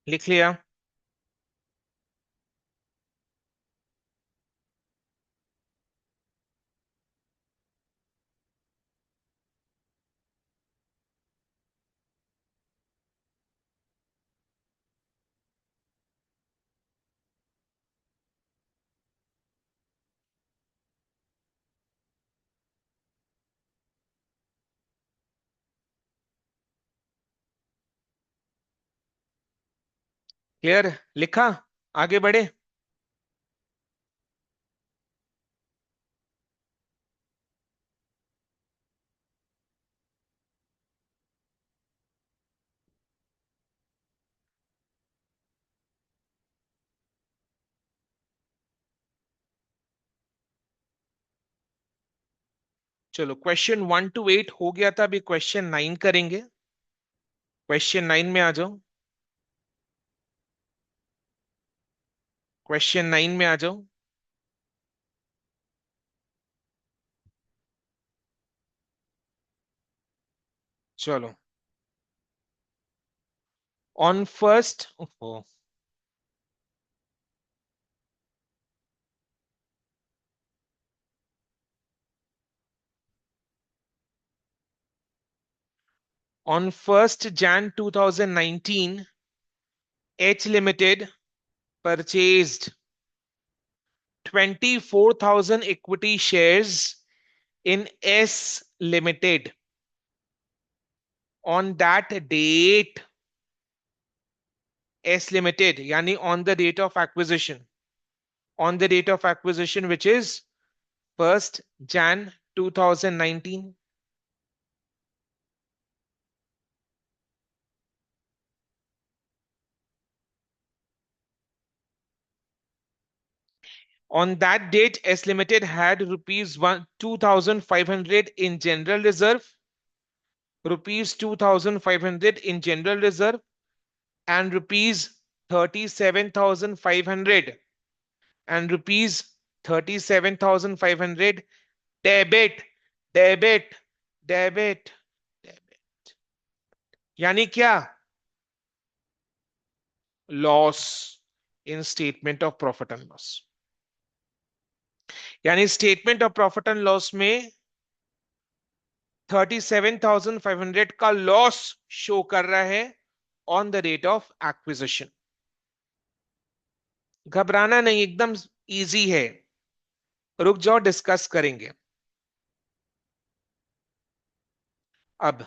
लिख लिया। क्लियर, लिखा, आगे बढ़े। चलो, क्वेश्चन 1 to 8 हो गया था, अभी क्वेश्चन 9 करेंगे। क्वेश्चन 9 में आ जाओ, क्वेश्चन 9 में आ जाओ। चलो, on first, on 1st Jan 2019, H Limited purchased 24,000 equity shares in S Limited. On that date, S Limited, yani on the date of acquisition, which is 1st Jan 2019. On that date, S Limited had rupees 2,500 in general reserve, rupees 2,500 in general reserve, and rupees 37,500 and rupees 37,500 debit, debit, debit, debit. यानी क्या? Loss in statement of profit and loss. यानी statement of profit and loss में 37,500 का loss show कर रहा है on the date of acquisition. घबराना नहीं, एकदम इजी है, रुक जाओ, डिस्कस करेंगे। अब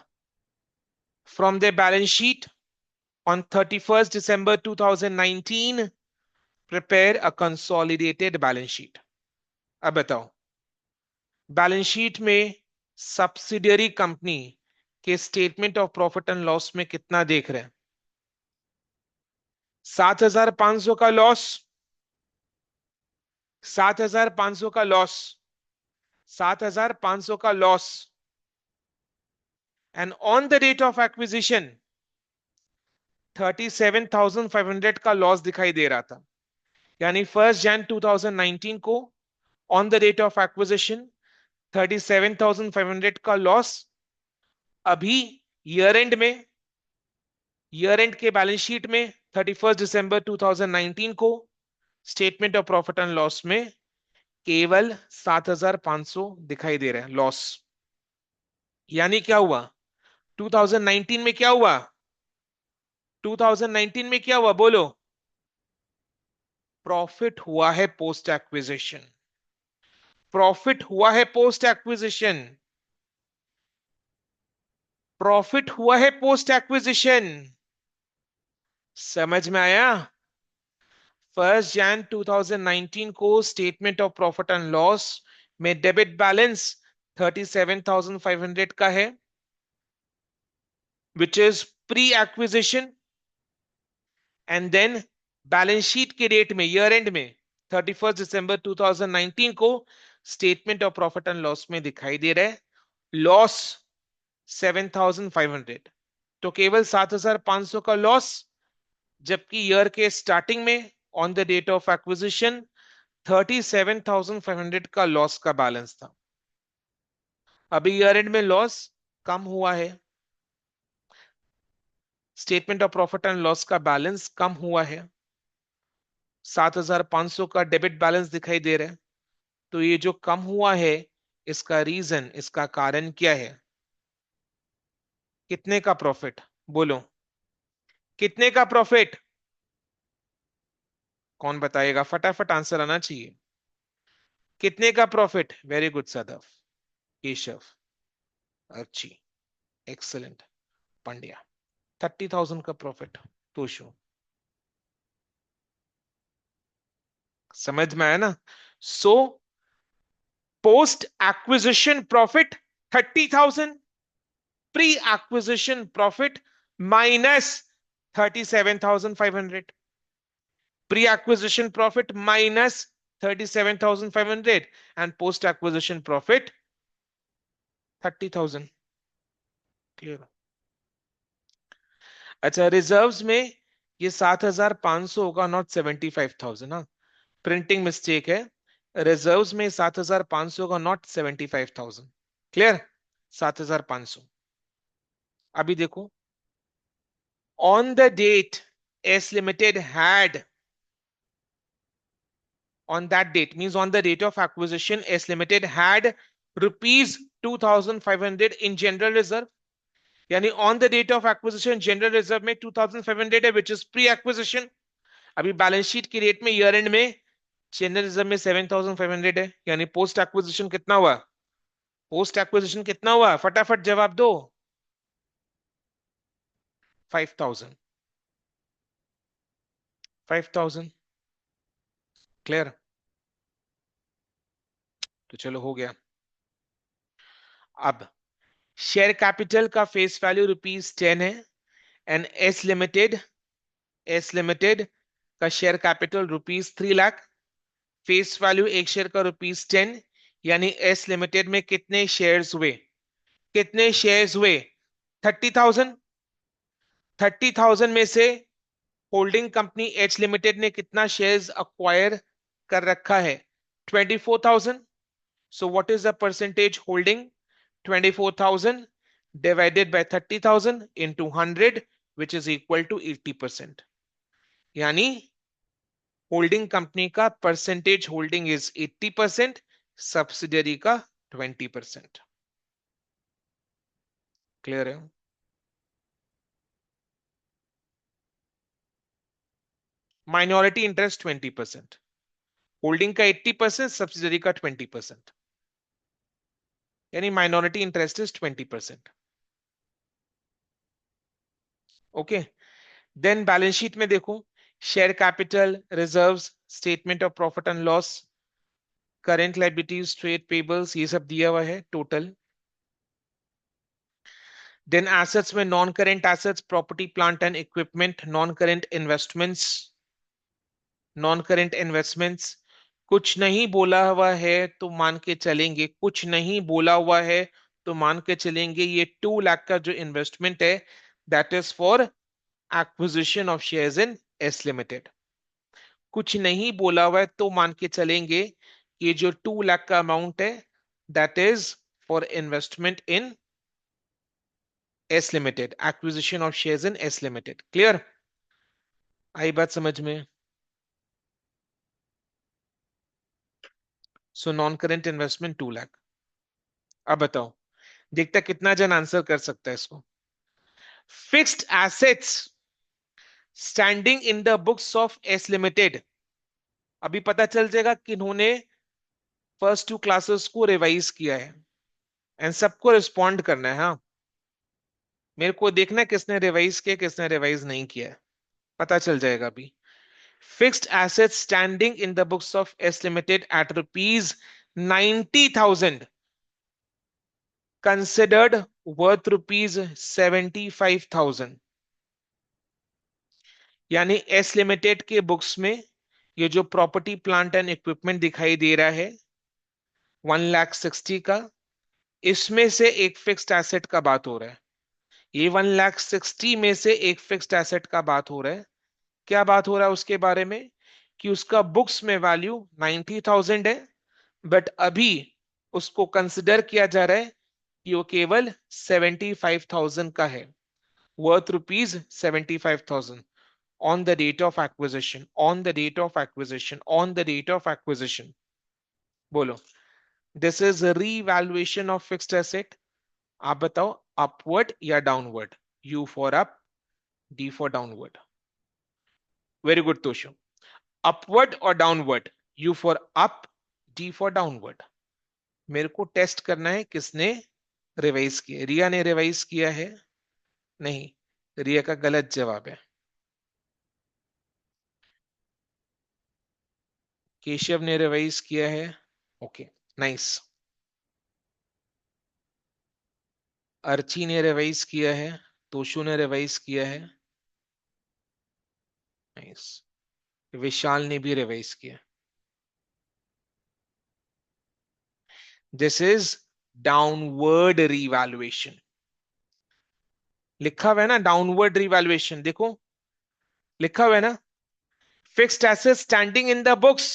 from the balance sheet on 31st December 2019, prepare a consolidated balance sheet. अब बताओ, बैलेंस शीट में सब्सिडियरी कंपनी के statement of profit and loss में कितना देख रहे हैं? 7,500 का लॉस, 7,500 का लॉस, 7,500 का loss, and on the date of acquisition 37,500 का लॉस दिखाई दे रहा था। यानी 1st Jan 2019 को on the date of acquisition 37,500 का लॉस। अभी ईयर एंड के बैलेंस शीट में 31st December 2019 को statement of profit and loss में केवल 7,500 दिखाई दे रहा है लॉस। यानी क्या हुआ 2019 में? क्या हुआ 2019 में? क्या हुआ बोलो? प्रॉफिट हुआ है पोस्ट एक्विजिशन, प्रॉफिट हुआ है पोस्ट एक्विजिशन, प्रॉफिट हुआ है पोस्ट एक्विजिशन। समझ में आया? 1st Jan 2019 को statement of profit and loss में डेबिट बैलेंस 37,500 का है, which is pre acquisition, and then balance sheet के डेट में ईयर एंड में 31st December 2019 को statement of profit and loss में दिखाई दे रहा है लॉस 7,500। तो केवल 7,500 का लॉस, जबकि ईयर के स्टार्टिंग में on the date of acquisition 37,500 का लॉस का बैलेंस था। अभी ईयर एंड में लॉस कम हुआ है, statement of profit and loss का बैलेंस कम हुआ है, 7,500 का डेबिट बैलेंस दिखाई दे रहा है। तो ये जो कम हुआ है, इसका रीजन, इसका कारण क्या है? कितने का प्रॉफिट बोलो? कितने का प्रॉफिट? कौन बताएगा? फटाफट आंसर आना चाहिए। कितने का profit? Very good Sadaf, Keshav, Archi, excellent, Pandya. 30,000 का प्रॉफिट। तो शो समझ में आया ना? So post acquisition profit 30,000, pre acquisition profit minus 37,500, pre acquisition profit minus 37,500 and post acquisition profit 30,000। Clear? अच्छा, रिजर्व्स में ये 7,500 होगा, नॉट 75,000। हाँ, प्रिंटिंग मिस्टेक है। रिजर्व्स में 7,500 का, नॉट 75,000। क्लियर? 7,500। अभी देखो, on the date S limited had, on that date means on the date of acquisition S Limited had rupees 2500 in general reserve. यानी on the date of acquisition general reserve में 2500 है which is pre acquisition. अभी balance sheet की rate में year end में general reserve में 7500 है, यानी पोस्ट एक्विजिशन कितना हुआ? पोस्ट एक्विजिशन कितना हुआ? फटाफट जवाब दो। 5000। 5000 क्लियर? तो चलो हो गया। अब शेयर कैपिटल का फेस वैल्यू ₹10 है एंड एस लिमिटेड का share capital ₹3 lakh, face value एक शेयर का ₹10, यानी एस लिमिटेड में कितने शेयर्स हुए? कितने शेयर्स हुए? 30,000। 30,000 में से होल्डिंग कंपनी एच लिमिटेड ने कितना शेयर्स अक्वायर कर रखा है? 24,000। So what is the percentage holding? 24,000 divided by 30,000 into 100 which is equal to 80%। यानी होल्डिंग कंपनी का परसेंटेज होल्डिंग इज 80%, सब्सिडियरी का 20%। क्लियर है? माइनॉरिटी इंटरेस्ट 20%, होल्डिंग का 80%, सब्सिडियरी का 20%, यानी minority interest is 20%। Okay, then balance sheet में देखो, share capital, reserves, statement of profit and loss, current liabilities, trade payables, ये सब दिया हुआ है टोटल। देन एसेट्स में non current assets, property plant and equipment, non current investments. Non current investments कुछ नहीं बोला हुआ है तो मान के चलेंगे, कुछ नहीं बोला हुआ है तो मान के चलेंगे ये 2 लाख का जो इन्वेस्टमेंट है that is for acquisition of shares in S limited. कुछ नहीं बोला हुआ है तो मान के चलेंगे ये जो 2 लाख का अमाउंट है that is for investment in S limited, acquisition of shares in S limited. Clear? आई बात समझ में? So non current investment 2 lakh. अब बताओ, देखता कितना जन आंसर कर सकता है इसको। Fixed assets standing in the books of S limited. अभी पता चल जाएगा किन्होंने फर्स्ट 2 क्लासेस को रिवाइज किया है एंड सबको रिस्पॉन्ड करना है। हाँ, मेरे को देखना है किसने रिवाइज किया, किसने रिवाइज नहीं किया है, पता चल जाएगा अभी। Fixed assets standing in the books of S limited at ₹90,000 considered worth ₹75,000। यानी एस लिमिटेड के बुक्स में ये जो प्रॉपर्टी प्लांट एंड इक्विपमेंट दिखाई दे रहा है 1,60,000 का, इसमें से एक फिक्स्ड एसेट का बात हो रहा है। ये 1,60,000 में से एक फिक्स्ड एसेट का बात हो रहा है। क्या बात हो रहा है उसके बारे में? कि उसका बुक्स में वैल्यू 90,000 है बट अभी उसको कंसिडर किया जा रहा है कि वो केवल 75,000 का है, worth ₹75,000 on the date of acquisition, on the date of acquisition, on the date of acquisition। बोलो, this is revaluation of fixed asset. आप बताओ अपवर्ड या downward? U for up, D for downward. Very good Tosho. Upward और downward? U for up, D for downward. मेरे को test करना है किसने रिवाइज किया। रिया ने रिवाइज किया है? नहीं, रिया का गलत जवाब है। केशव ने रिवाइज किया है? Okay, nice. अर्ची ने रिवाइज किया है, तोशु ने रिवाइज किया है, नाइस। विशाल ने भी रिवाइज किया। This is downward revaluation. लिखा हुआ है ना डाउनवर्ड रिवैल्यूएशन, देखो लिखा हुआ है ना, fixed asset standing in the books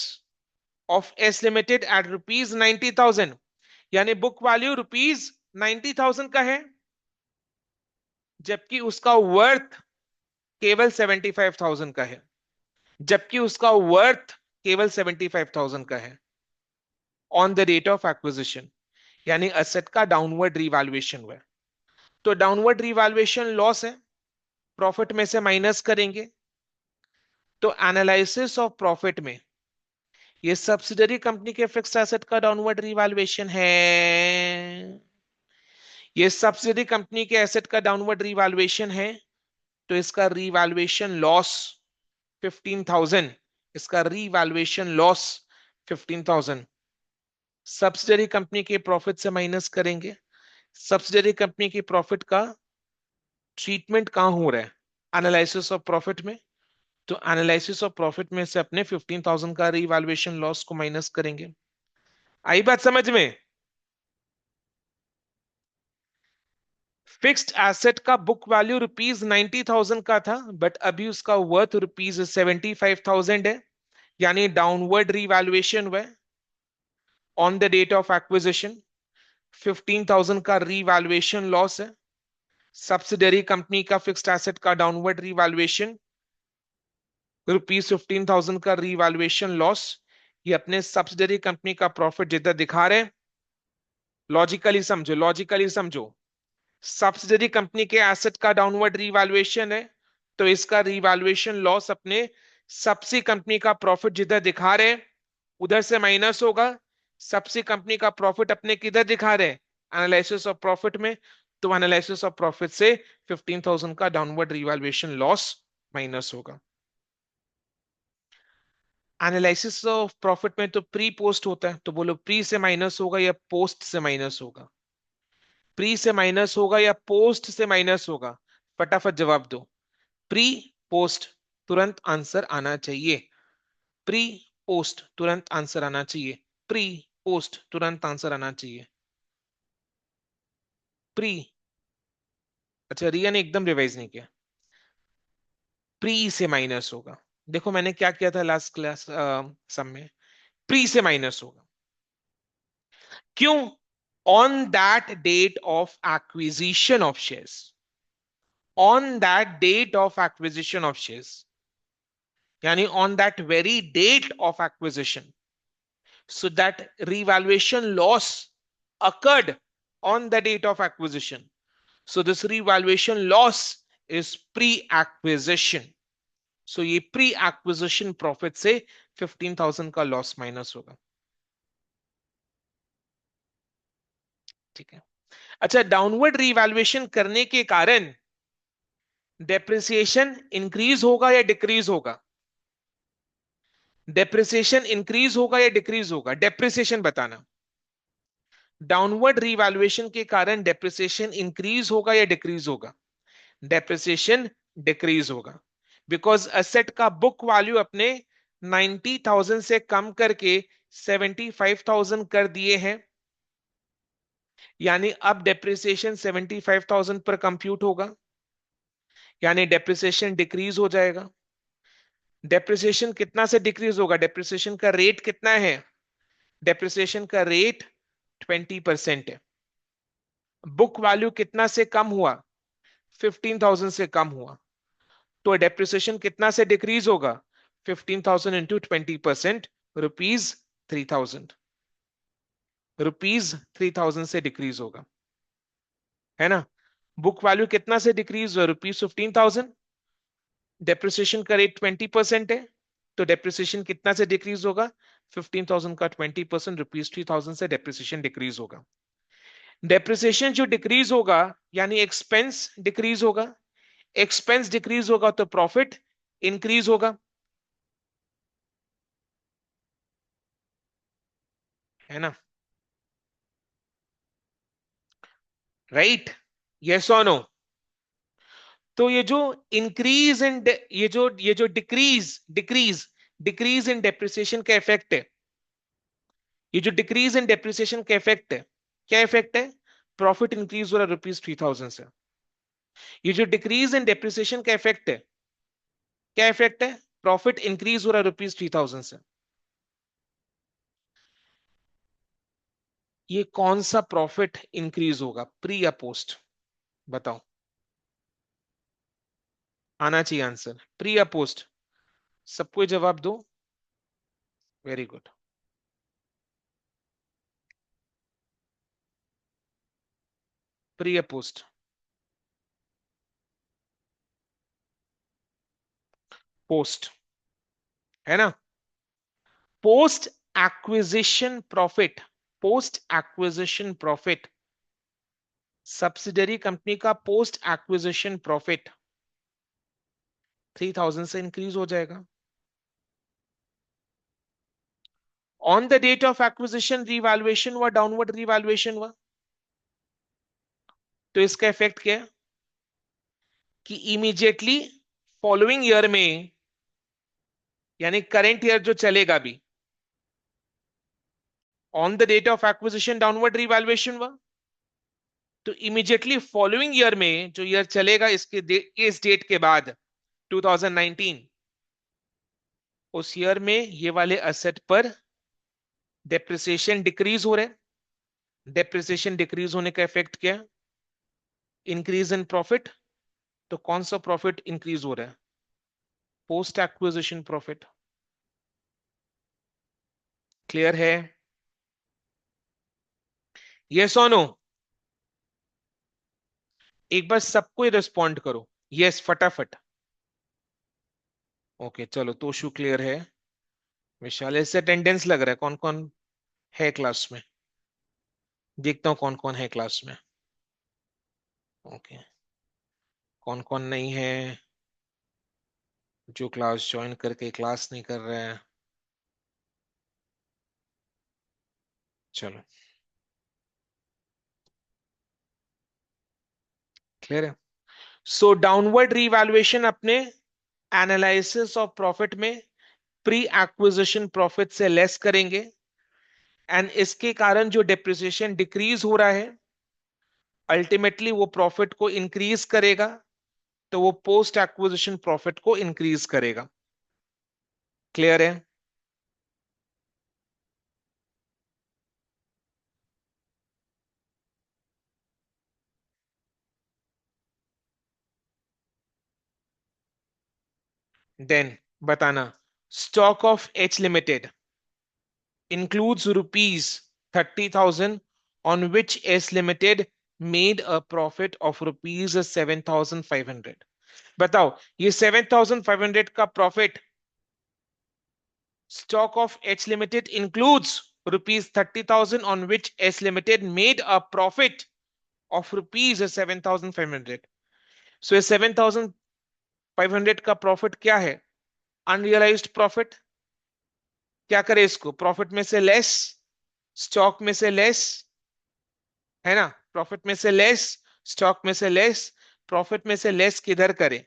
of S limited at ₹90,000, यानी बुक वैल्यू ₹90,000 का है। जबकि उसका वर्थ केवल 75,000 का है, जबकि उसका वर्थ केवल 75,000 का है on the date of acquisition, यानी असेट का डाउनवर्ड रिवैल्यूएशन हुआ है। तो डाउनवर्ड रिवैल्यूएशन लॉस है, प्रॉफिट में से माइनस करेंगे। तो एनालिसिस ऑफ प्रॉफिट में ये सब्सिडरी कंपनी के फिक्स्ड एसेट का डाउनवर्ड रिवैल्यूएशन है, ये सब्सिडरी कंपनी के एसेट का डाउनवर्ड रिवैल्यूएशन है। तो इसका रिवैल्यूएशन लॉस 15,000, इसका रिवैल्यूएशन लॉस 15,000 सब्सिडरी कंपनी के प्रॉफिट से माइनस करेंगे। सब्सिडरी कंपनी की प्रॉफिट का ट्रीटमेंट कहां हो रहा है? एनालिसिस ऑफ प्रॉफिट में। तो एनालिसिस ऑफ प्रॉफिट में से अपने 15,000 का रिवैल्यूएशन लॉस को माइनस करेंगे। आई बात समझ में? फिक्स्ड एसेट का बुक वैल्यू ₹90,000 का था, बट अभी उसका वर्थ ₹75,000 है, यानी डाउनवर्ड रिवैल्यूएशन हुआ है on the date of acquisition. 15,000 का रिवैल्यूएशन लॉस है। सब्सिडरी कंपनी का फिक्स्ड एसेट का डाउनवर्ड रिवैल्यूएशन ₹15,000 का रिवैल्यूएशन लॉस। ये अपने सब्सिडरी कंपनी का प्रॉफिट जितना दिखा रहे हैं। लॉजिकली समझो, लॉजिकली समझो। सब्सिडरी कंपनी के एसेट का डाउनवर्ड रिवैल्यूएशन है, तो इसका रिवैल्यूएशन लॉस अपने सबसी कंपनी का प्रॉफिट जिधर दिखा रहे हैं उधर से माइनस होगा। सबसी कंपनी का प्रॉफिट अपने किधर दिखा रहे हैं? एनालिसिस ऑफ प्रॉफिट में। तो एनालिसिस ऑफ प्रॉफिट से 15,000 का डाउनवर्ड रिवैल्यूएशन लॉस माइनस होगा। एनालिसिस ऑफ प्रॉफिट में तो प्री पोस्ट होता है, तो बोलो प्री से माइनस होगा या पोस्ट से माइनस होगा? प्री से माइनस होगा या पोस्ट से माइनस होगा? फटाफट जवाब दो। प्री, पोस्ट, तुरंत आंसर आना चाहिए। प्री, पोस्ट, तुरंत आंसर आना चाहिए। प्री, पोस्ट, तुरंत आंसर आना चाहिए। प्री। अच्छा, रिया ने एकदम रिवाइज नहीं किया। प्री से माइनस होगा। देखो मैंने क्या किया था लास्ट क्लास सम में, प्री से माइनस होगा। क्यों? On that date of acquisition of shares, on that date of acquisition of shares, यानी on that very date of acquisition, so that revaluation loss occurred on the date of acquisition. So this revaluation loss is pre-acquisition. So ये pre-acquisition profit से 15,000 का loss minus होगा। ठीक है। अच्छा, downward revaluation करने के कारण डेप्रिसिएशन इंक्रीज होगा या डिक्रीज होगा? डेप्रिसिएशन इंक्रीज होगा या डिक्रीज होगा? डेप्रिसिएशन बताना। डाउनवर्ड रिवैल्यूएशन के कारण डेप्रिसिएशन इंक्रीज होगा या डिक्रीज होगा? डेप्रिसिएशन डिक्रीज होगा, बिकॉज एसेट का बुक वैल्यू अपने 90,000 से कम करके 75,000 कर दिए हैं, यानी अब डेप्रिसिएशन 75,000 पर कंप्यूट होगा, यानी डेप्रिसिएशन डिक्रीज हो जाएगा। डेप्रिसिएशन कितना से डिक्रीज होगा? डेप्रिसिएशन का रेट कितना है? डेप्रिसिएशन का रेट 20% है। बुक वैल्यू कितना से कम हुआ? 15,000 से कम हुआ। तो डेप्रिसिएशन कितना से डिक्रीज होगा? 15,000 इंटू 20%, ₹3,000। ₹3,000 से डिक्रीज होगा, है ना? बुक वैल्यू कितना से डिक्रीज हुआ? ₹15,000। डेप्रिसिएशन का रेट 20% है, तो डेप्रिसिएशन कितना से डिक्रीज होगा? 15,000 का 20%, ₹3,000 से डेप्रिसिएशन डिक्रीज होगा। डेप्रिसिएशन जो डिक्रीज होगा यानी एक्सपेंस डिक्रीज होगा। एक्सपेंस डिक्रीज होगा तो प्रॉफिट इंक्रीज होगा, है ना? राइट? यस और नो? तो ये जो इंक्रीज इन, ये जो decrease decrease decrease in depreciation का इफेक्ट है, ये जो डिक्रीज इन डेप्रिसिएशन का इफेक्ट है, क्या इफेक्ट है? प्रॉफिट इंक्रीज हो रहा ₹3,000 से। ये जो डिक्रीज इन डेप्रिसिएशन का इफेक्ट है, क्या इफेक्ट है? प्रॉफिट इंक्रीज हो रहा ₹3,000 से। ये कौन सा प्रॉफिट इंक्रीज होगा, प्री या पोस्ट? बताओ। आना चाहिए आंसर, प्री या पोस्ट? सबको जवाब दो। Very good. प्री या पोस्ट? पोस्ट, है ना? Post acquisition profit, post acquisition profit, subsidiary company का पोस्ट एक्विजिशन प्रॉफिट 3000 से इंक्रीज हो जाएगा। On the date of acquisition revaluation हुआ, डाउनवर्ड रिवैल्यूएशन हुआ, तो इसका इफेक्ट क्या है कि इमीडिएटली फॉलोइंग ईयर में, यानी करंट ईयर जो चलेगा भी, on the date of acquisition downward revaluation हुआ, तो इमीडिएटली फॉलोइंग ईयर में जो ईयर चलेगा इस डेट के बाद 2019, उस ईयर में ये वाले असेट पर डेप्रिसिएशन डिक्रीज हो रहा है। डेप्रिसिएशन डिक्रीज होने का इफेक्ट क्या है? Increase in profit. तो कौन सा प्रॉफिट इंक्रीज हो रहा है? Post acquisition profit. क्लियर है? यस और नो? एक बार सबको ही रिस्पॉन्ड करो, यस फटाफट। ओके चलो, तोशु क्लियर है। विशाल, इससे अटेंडेंस लग रहा है, कौन कौन है क्लास में? देखता हूँ कौन कौन है क्लास में। ओके, कौन कौन नहीं है, जो क्लास ज्वाइन करके क्लास नहीं कर रहे हैं। चलो, क्लियर है। सो डाउनवर्ड रीवैल्यूएशन अपने एनालिसिस ऑफ प्रॉफिट में प्री एक्विजिशन प्रॉफिट से लेस करेंगे, एंड इसके कारण जो डेप्रिसिएशन डिक्रीज हो रहा है, अल्टीमेटली वो प्रॉफिट को इंक्रीज करेगा, तो वो पोस्ट एक्विजिशन प्रॉफिट को इंक्रीज करेगा। क्लियर है? देन बताना, stock of H limited includes rupees 30,000 on which S Limited made a profit of rupees 7,500। बताओ, ये 7,500 का profit stock of H limited includes rupees 30,000 on which S Limited made a profit of rupees 7,500। सो ये 7,500 का profit क्या है? Unrealised profit. क्या करे इसको? प्रॉफिट में से लेस, स्टॉक में से लेस, है ना? प्रॉफिट में से लेस, स्टॉक में से लेस। प्रॉफिट में से लेस किधर करें?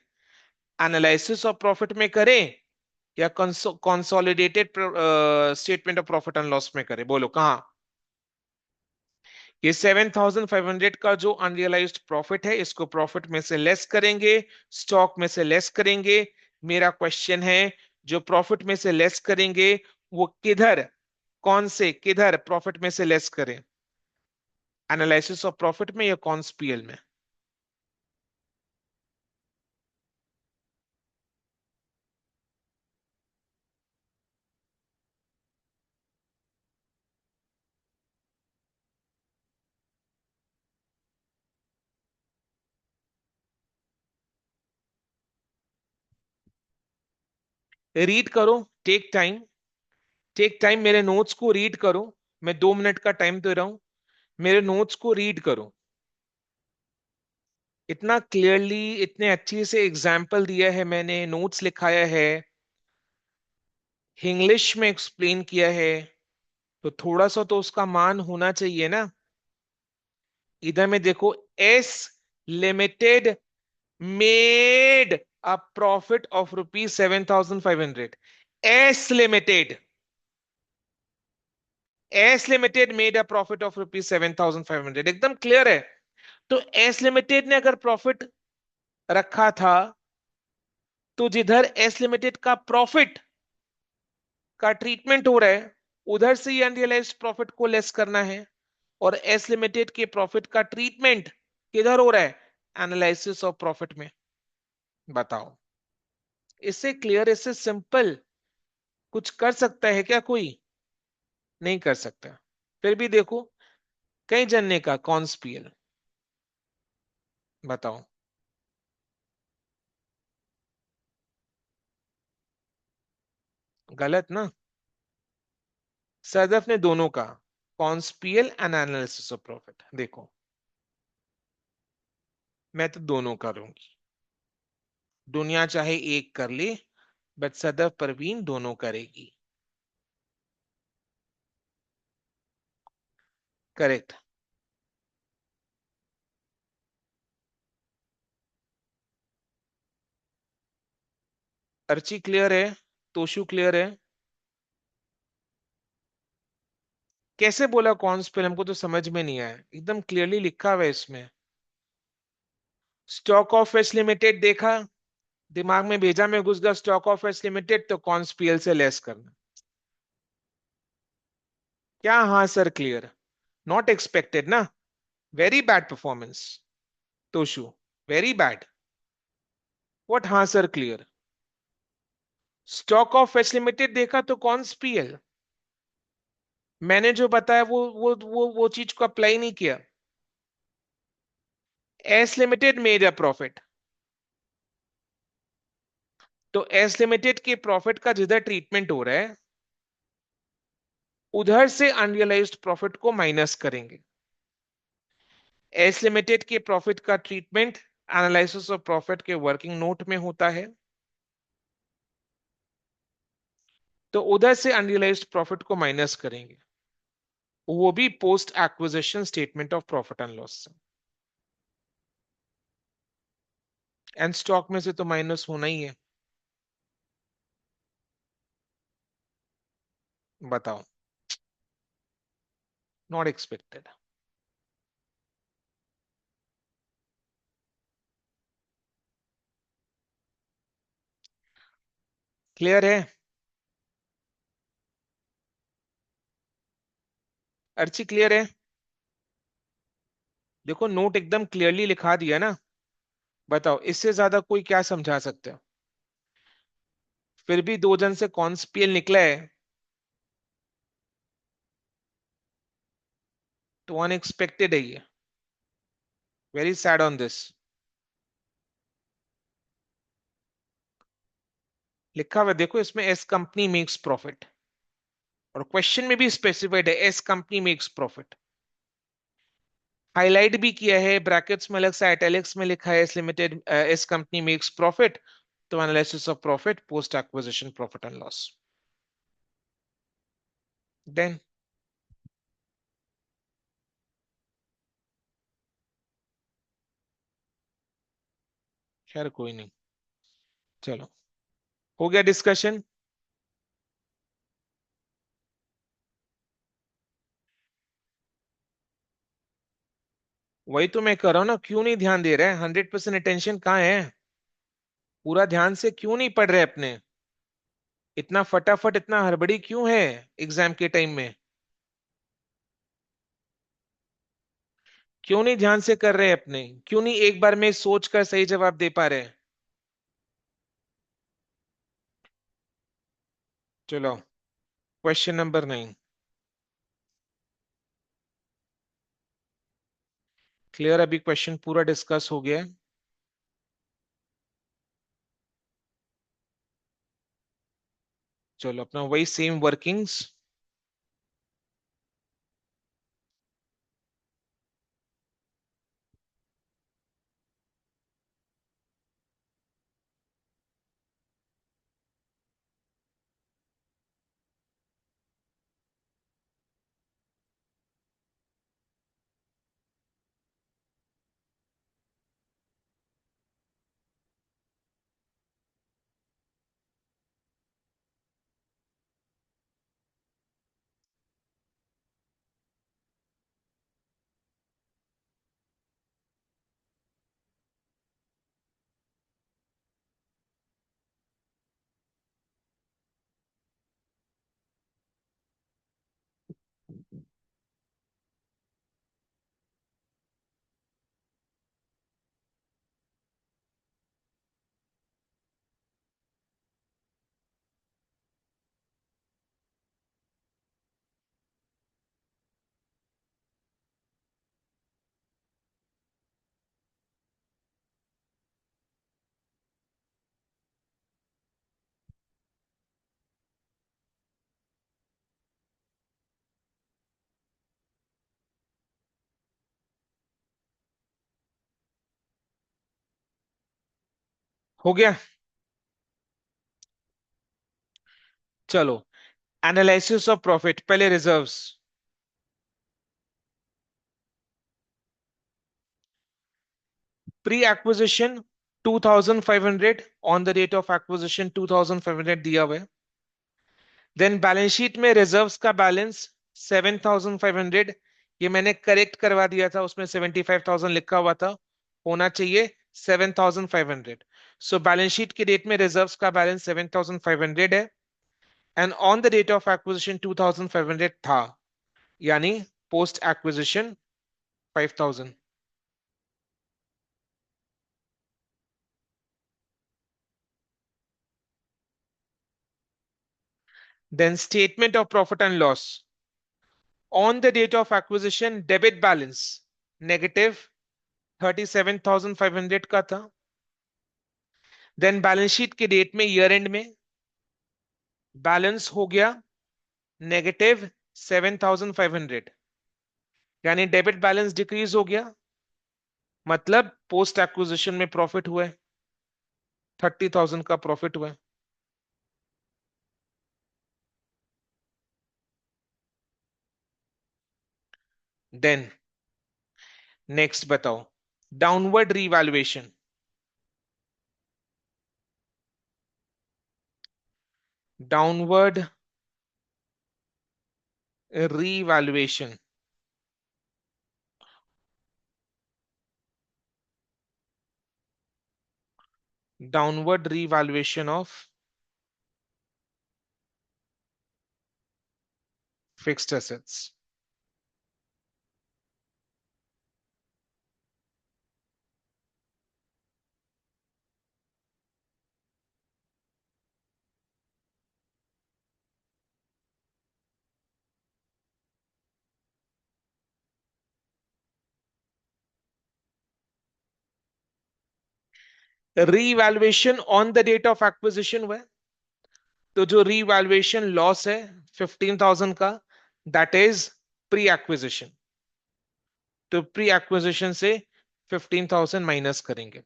एनालिसिस ऑफ प्रॉफिट में करें या consolidated statement of profit and loss में करें? बोलो कहां? ये 7,500 का जो अनरियलाइज्ड प्रॉफिट है, इसको प्रॉफिट में से लेस करेंगे, स्टॉक में से लेस करेंगे। मेरा क्वेश्चन है, जो प्रॉफिट में से लेस करेंगे वो किधर, कौन से किधर प्रॉफिट में से लेस करें? एनालिसिस ऑफ प्रॉफिट में या कॉन्स पीएल में? रीड करो, टेक टाइम, टेक टाइम, मेरे नोट्स को रीड करो। मैं 2 मिनट का टाइम दे रहा हूं, मेरे नोट्स को रीड करो। इतना क्लियरली, इतने अच्छे से एग्जाम्पल दिया है मैंने, नोट्स लिखाया है, इंग्लिश में एक्सप्लेन किया है, तो थोड़ा सा तो उसका मान होना चाहिए ना। इधर में देखो, S limited made a profit of rupees 7,500। S limited, S limited made a profit of rupees 7,500, एकदम क्लियर है। तो एस लिमिटेड ने अगर प्रॉफिट रखा था, तो जिधर एस लिमिटेड का प्रॉफिट का ट्रीटमेंट हो रहा है, उधर से ही अनरियलाइज्ड प्रॉफिट को लेस करना है। और एस लिमिटेड के प्रॉफिट का ट्रीटमेंट किधर हो रहा है? एनालिसिस ऑफ प्रॉफिट में। बताओ। इससे क्लियर, इससे सिंपल कुछ कर सकता है क्या कोई? नहीं कर सकता। फिर भी देखो, कई जनने का कॉन्स्पियल। बताओ। गलत ना। सदफ ने दोनों का, कॉन्स्पियल एंड एनालिसिस ऑफ प्रॉफिट। देखो, मैं तो दोनों करूंगी। दुनिया चाहे एक कर ले, बट सदफ परवीन दोनों करेगी। करेक्ट। अर्ची क्लियर है? तोशु क्लियर है? कैसे बोला कॉन्स्पियल? हमको तो समझ में नहीं आया, एकदम क्लियरली लिखा हुआ है इसमें। स्टॉक ऑफ वेस्ट लिमिटेड देखा, दिमाग में भेजा, में घुस गया स्टॉक ऑफ वेस्ट लिमिटेड, तो कॉन्स्पियल से लेस करना। क्या हाँ सर क्लियर? नॉट एक्सपेक्टेड ना। Very bad performance Toshu, very bad. What हाँ sir clear? Stock of west limited देखा तो कॉन्स्पियल। मैंने जो बताया वो चीज को अप्लाई नहीं किया। S limited made a profit, तो एस लिमिटेड के प्रॉफिट का जिधर ट्रीटमेंट हो रहा है, उधर से अनरियलाइज्ड प्रॉफिट को माइनस करेंगे। एस लिमिटेड के प्रॉफिट का ट्रीटमेंट एनालिसिस ऑफ प्रॉफिट के वर्किंग नोट में होता है, तो उधर से अनरियलाइज्ड प्रॉफिट को माइनस करेंगे, वो भी post acquisition statement of profit and loss से। एंड स्टॉक में से तो माइनस होना ही है। बताओ। Not expected. क्लियर है? अर्ची क्लियर है? देखो, नोट एकदम क्लियरली लिखा दिया ना। बताओ, इससे ज्यादा कोई क्या समझा सकते हो? फिर भी दो जन से कॉन्स्पियल निकला है, तो अनएक्सपेक्टेड है ये। Very sad on this. लिखा हुआ है, देखो इसमें, एस कंपनी मेक्स प्रॉफिट, और क्वेश्चन में भी स्पेसिफाइड है S company makes profit. Highlight भी किया है, ब्रैकेट्स में अलग से इटैलिक्स में लिखा है, S limited, S company makes profit, तो analysis of profit post acquisition profit and loss. Then, खैर कोई नहीं, चलो, हो गया डिस्कशन। वही तो मैं कर रहा हूं ना, क्यों नहीं ध्यान दे रहा है? 100% अटेंशन कहाँ है? पूरा ध्यान से क्यों नहीं पढ़ रहे अपने? इतना फटाफट, इतना हड़बड़ी क्यों है एग्जाम के टाइम में? क्यों नहीं ध्यान से कर रहे अपने? क्यों नहीं एक बार में सोच कर सही जवाब दे पा रहे? चलो, क्वेश्चन नंबर 9। क्लियर? अभी क्वेश्चन पूरा डिस्कस हो गया है। चलो, अपना वही सेम वर्किंग्स। हो गया। चलो, एनालिसिस ऑफ प्रॉफिट, पहले reserves. Pre acquisition 2500, on the date of acquisition 2500 दिया हुआ है। देन बैलेंस शीट में रिजर्व्स का बैलेंस 7500। ये मैंने करेक्ट करवा दिया था, उसमें 75000 लिखा हुआ था, होना चाहिए 7500। सो बैलेंस शीट के डेट में रिजर्व्स का बैलेंस 7500 है, and on the date of acquisition 2500 था, यानी post acquisition 5000। Then statement of profit and loss. On the date of acquisition debit balance negative 37500 का था। देन बैलेंस शीट के date में, ईयर एंड में, बैलेंस हो गया नेगेटिव 7500, यानी डेबिट बैलेंस डिक्रीज हो गया, मतलब पोस्ट एक्विजिशन में प्रॉफिट हुआ है, 30000 का प्रॉफिट हुआ है। देन नेक्स्ट बताओ, downward revaluation. Downward revaluation, downward revaluation of fixed assets. Revaluation on the date of acquisition हुआ है, तो जो रीवैल्यूएशन लॉस है 15000 का, दैट इज प्री एक्विजिशन। तो प्री एक्विजिशन से 15000 माइनस करेंगे।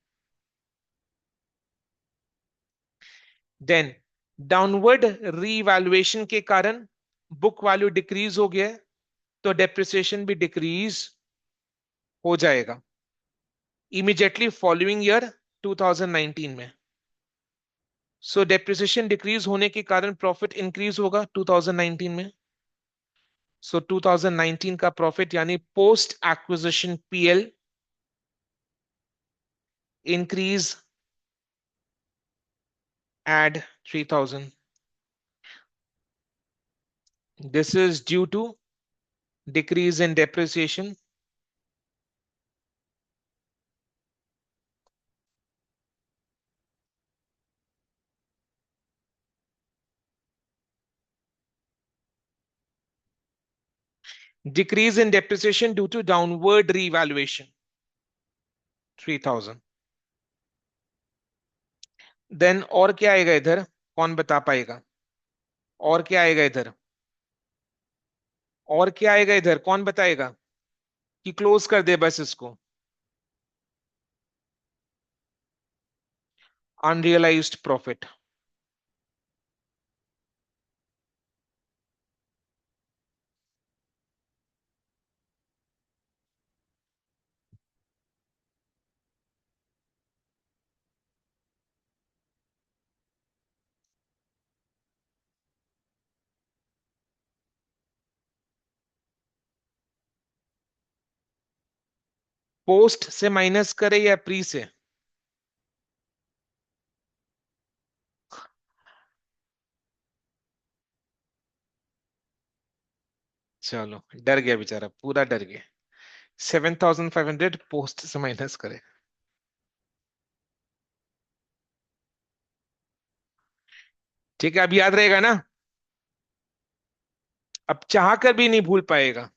देन डाउनवर्ड रीवैल्यूएशन के कारण बुक वैल्यू डिक्रीज हो गया है, तो डेप्रिसिएशन भी डिक्रीज हो जाएगा इमीडिएटली फॉलोइंग ईयर 2019 में। सो डेप्रिसिएशन डिक्रीज होने के कारण प्रॉफिट इंक्रीज होगा 2019 में। सो 2019 का प्रॉफिट यानी post acquisition PL increased 3000। This is due to decrease in depreciation, decrease in depreciation due to downward revaluation 3000। Then और क्या आएगा इधर, कौन बता पाएगा? और क्या आएगा इधर? और क्या आएगा इधर, कौन बताएगा? कि क्लोज कर दे बस इसको? Unrealised profit. पोस्ट से माइनस करे या प्री से? चलो, डर गया बेचारा, पूरा डर गया। 7500 पोस्ट से माइनस करे। ठीक है, अब याद रहेगा ना? अब चाह कर भी नहीं भूल पाएगा।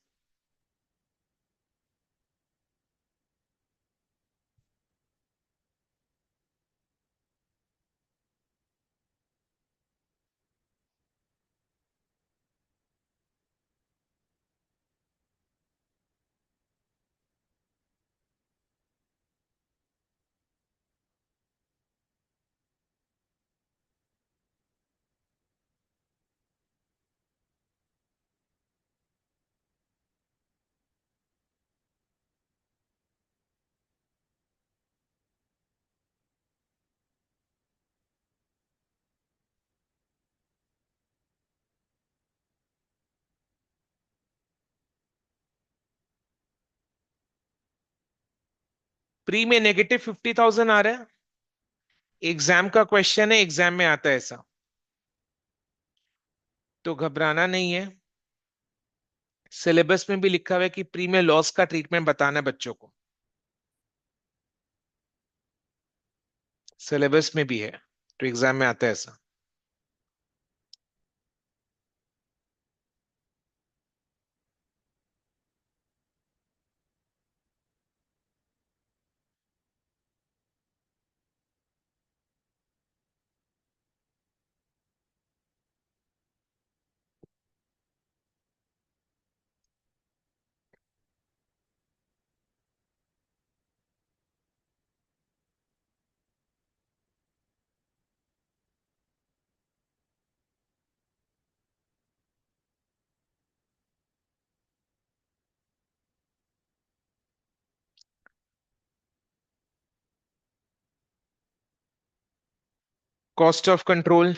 प्री में -50,000 आ रहा है। एग्जाम का क्वेश्चन है, एग्जाम में आता है ऐसा, तो घबराना नहीं है। सिलेबस में भी लिखा हुआ है कि प्री में लॉस का ट्रीटमेंट बताना है बच्चों को। सिलेबस में भी है, तो एग्जाम में आता है ऐसा। Cost of control.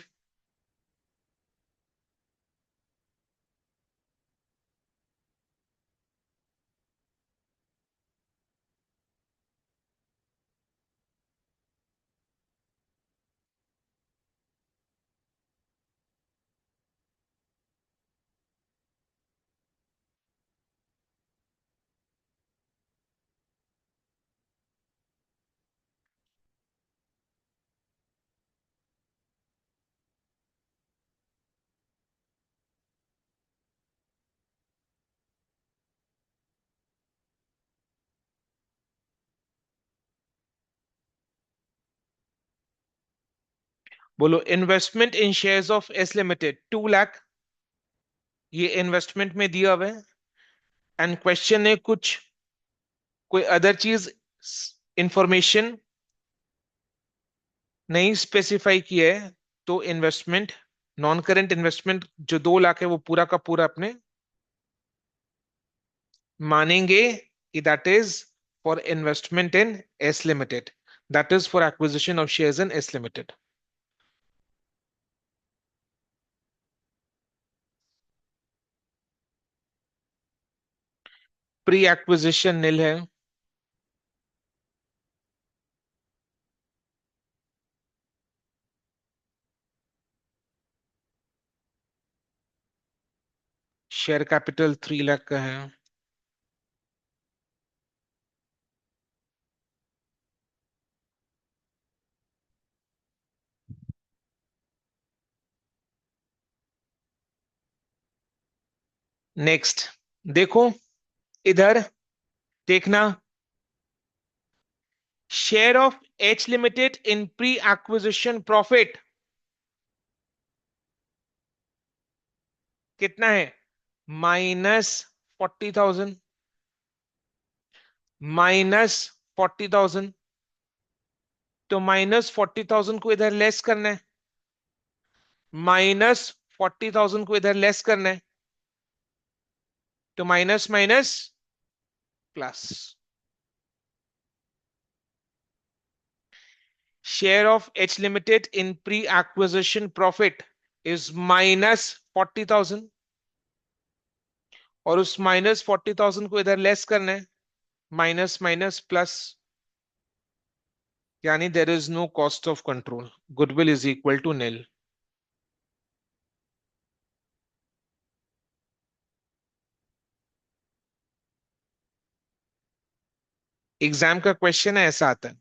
बोलो, investment in shares of S limited 2 lakh, ये इन्वेस्टमेंट में दिया हुआ है। एंड क्वेश्चन है कुछ, कोई अदर चीज, इंफॉर्मेशन नहीं स्पेसिफाई किया है, तो इन्वेस्टमेंट, नॉन करेंट इन्वेस्टमेंट जो 2 लाख है वो पूरा का पूरा अपने मानेंगे कि that is for investment in S limited, that is for acquisition of shares in S limited. Pre acquisition nil है। शेयर कैपिटल 3 लाख का है। नेक्स्ट, देखो इधर, देखना, share of H limited in pre acquisition profit कितना है? -40,000, -40,000। तो -40,000 को इधर लेस करना है, -40,000 को इधर लेस करना है, तो minus minus plus. Share of H limited in pre acquisition profit is -40,000, और उस -40,000 को इधर लेस करना है, माइनस माइनस प्लस, यानी there is no cost of control, goodwill is equal to nil. Exam का क्वेश्चन है, ऐसा आता है।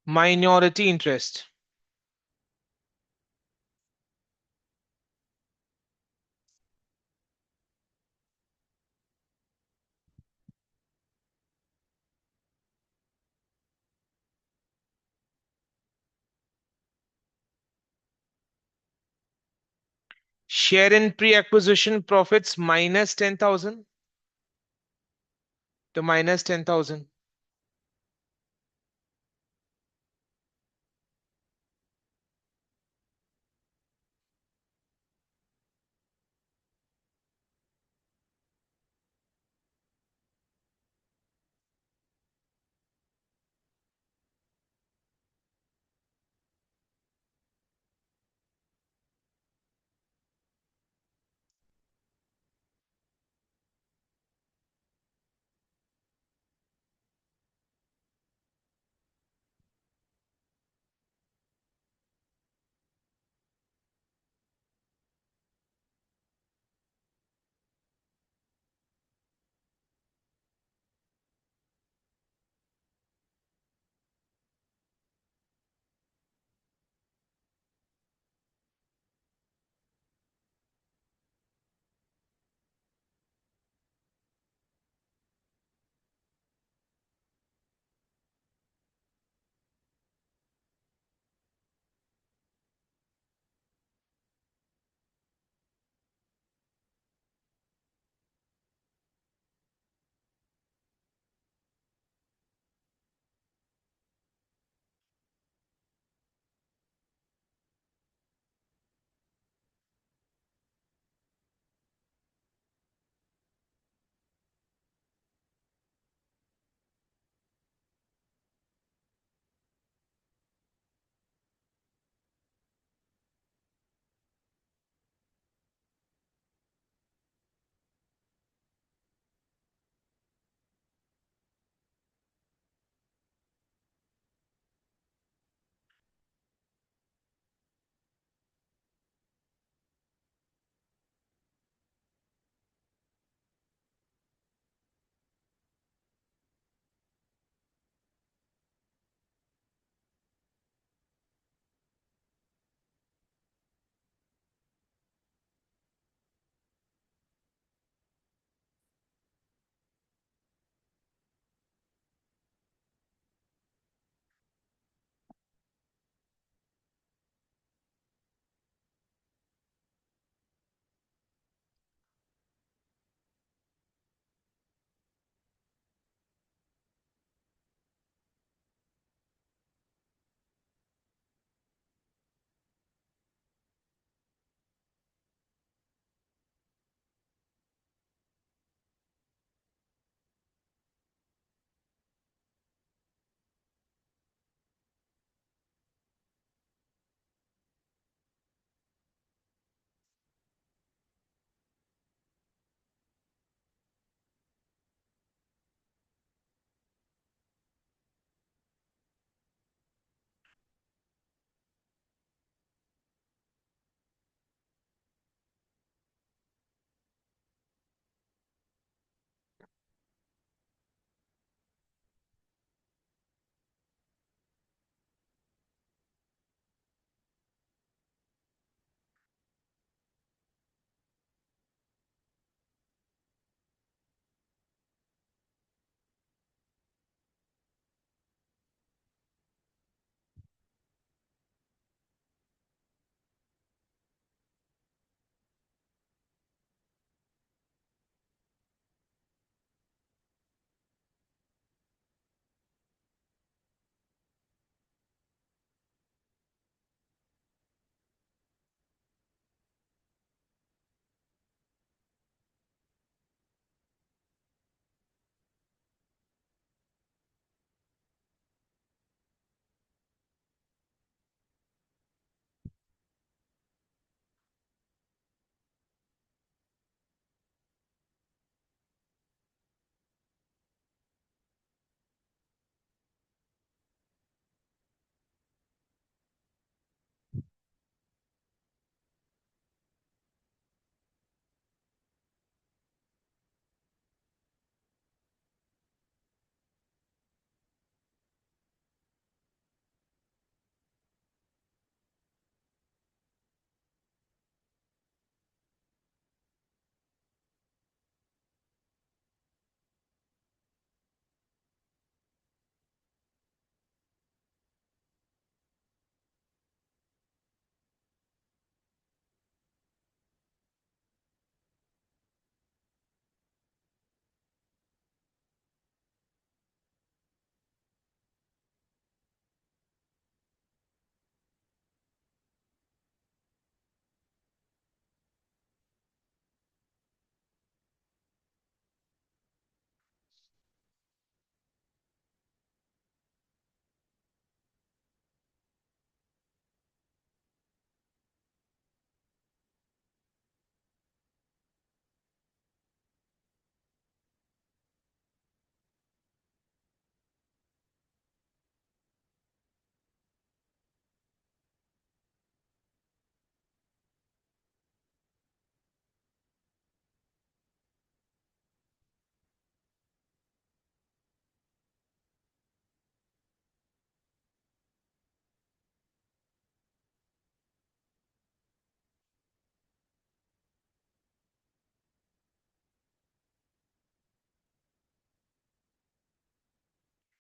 Minority interest. Share in pre acquisition profits -10,000, तो -10,000।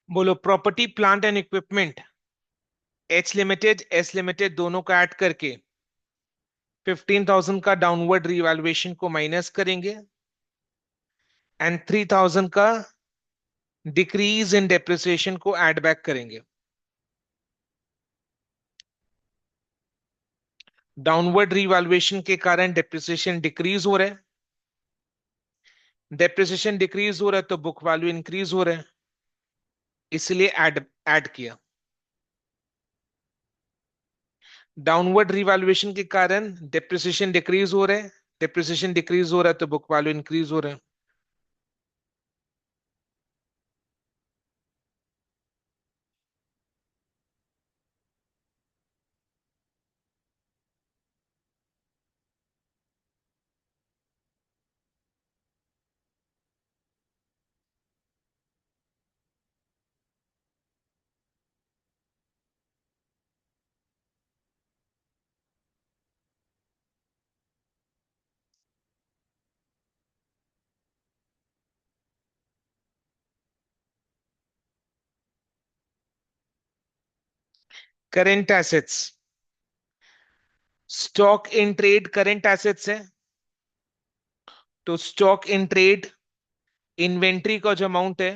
बोलो property plant and equipment, H limited दोनों का ऐड करके 15,000 का डाउनवर्ड रिवैल्यूएशन को माइनस करेंगे एंड 3,000 का डिक्रीज इन डेप्रिसिएशन को ऐड बैक करेंगे। डाउनवर्ड रिवैल्यूएशन के कारण डेप्रिसिएशन डिक्रीज हो रहा है, डेप्रिसिएशन डिक्रीज हो रहा है तो बुक वैल्यू इंक्रीज हो रहा है, इसलिए ऐड ऐड किया। डाउनवर्ड रिवैल्यूएशन के कारण डेप्रिसिएशन डिक्रीज हो रहा है, डेप्रिसिएशन डिक्रीज हो रहा है तो बुक वैल्यू इंक्रीज हो रहा है। Current assets, stock in trade current assets है, तो स्टॉक इन ट्रेड इन्वेंट्री का जो अमाउंट है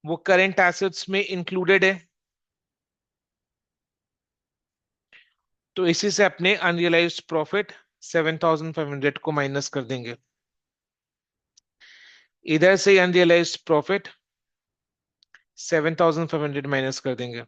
वो करेंट एसेट्स में इंक्लूडेड है, तो इसी से अपने अनरियलाइज्ड प्रॉफिट 7,500 को माइनस कर देंगे। इधर से अनरियलाइज्ड प्रॉफिट 7,500 माइनस कर देंगे।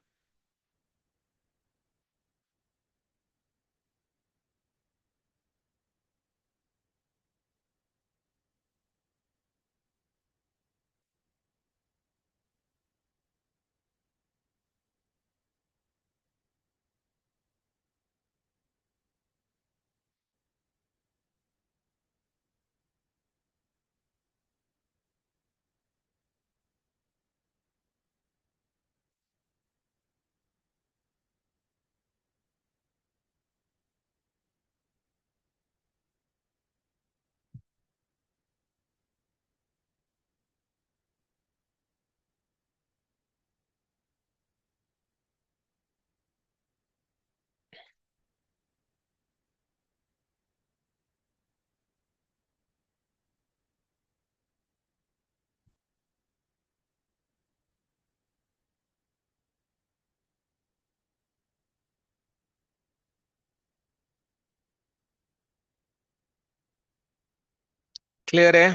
क्लियर है?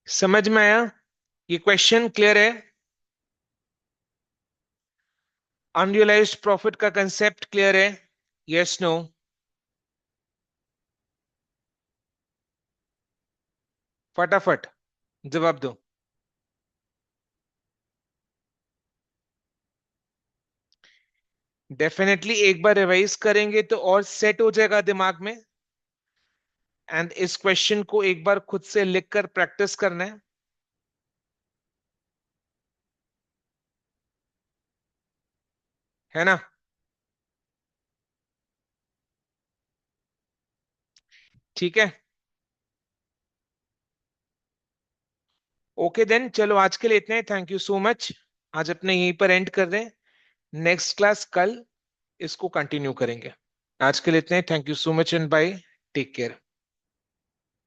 समझ में आया? ये क्वेश्चन क्लियर है? अनरियलाइज्ड प्रॉफिट का कंसेप्ट क्लियर है? Yes no? फटाफट जवाब दो। डेफिनेटली एक बार रिवाइज करेंगे तो और सेट हो जाएगा दिमाग में, एंड इस क्वेश्चन को एक बार खुद से लिखकर प्रैक्टिस करना है ना? ठीक है, ओके देन, चलो आज के लिए इतना ही। Thank you so much. आज अपने यहीं पर एंड कर रहे हैं, नेक्स्ट क्लास कल इसको कंटिन्यू करेंगे। आज के लिए इतना ही, thank you so much and bye, take care.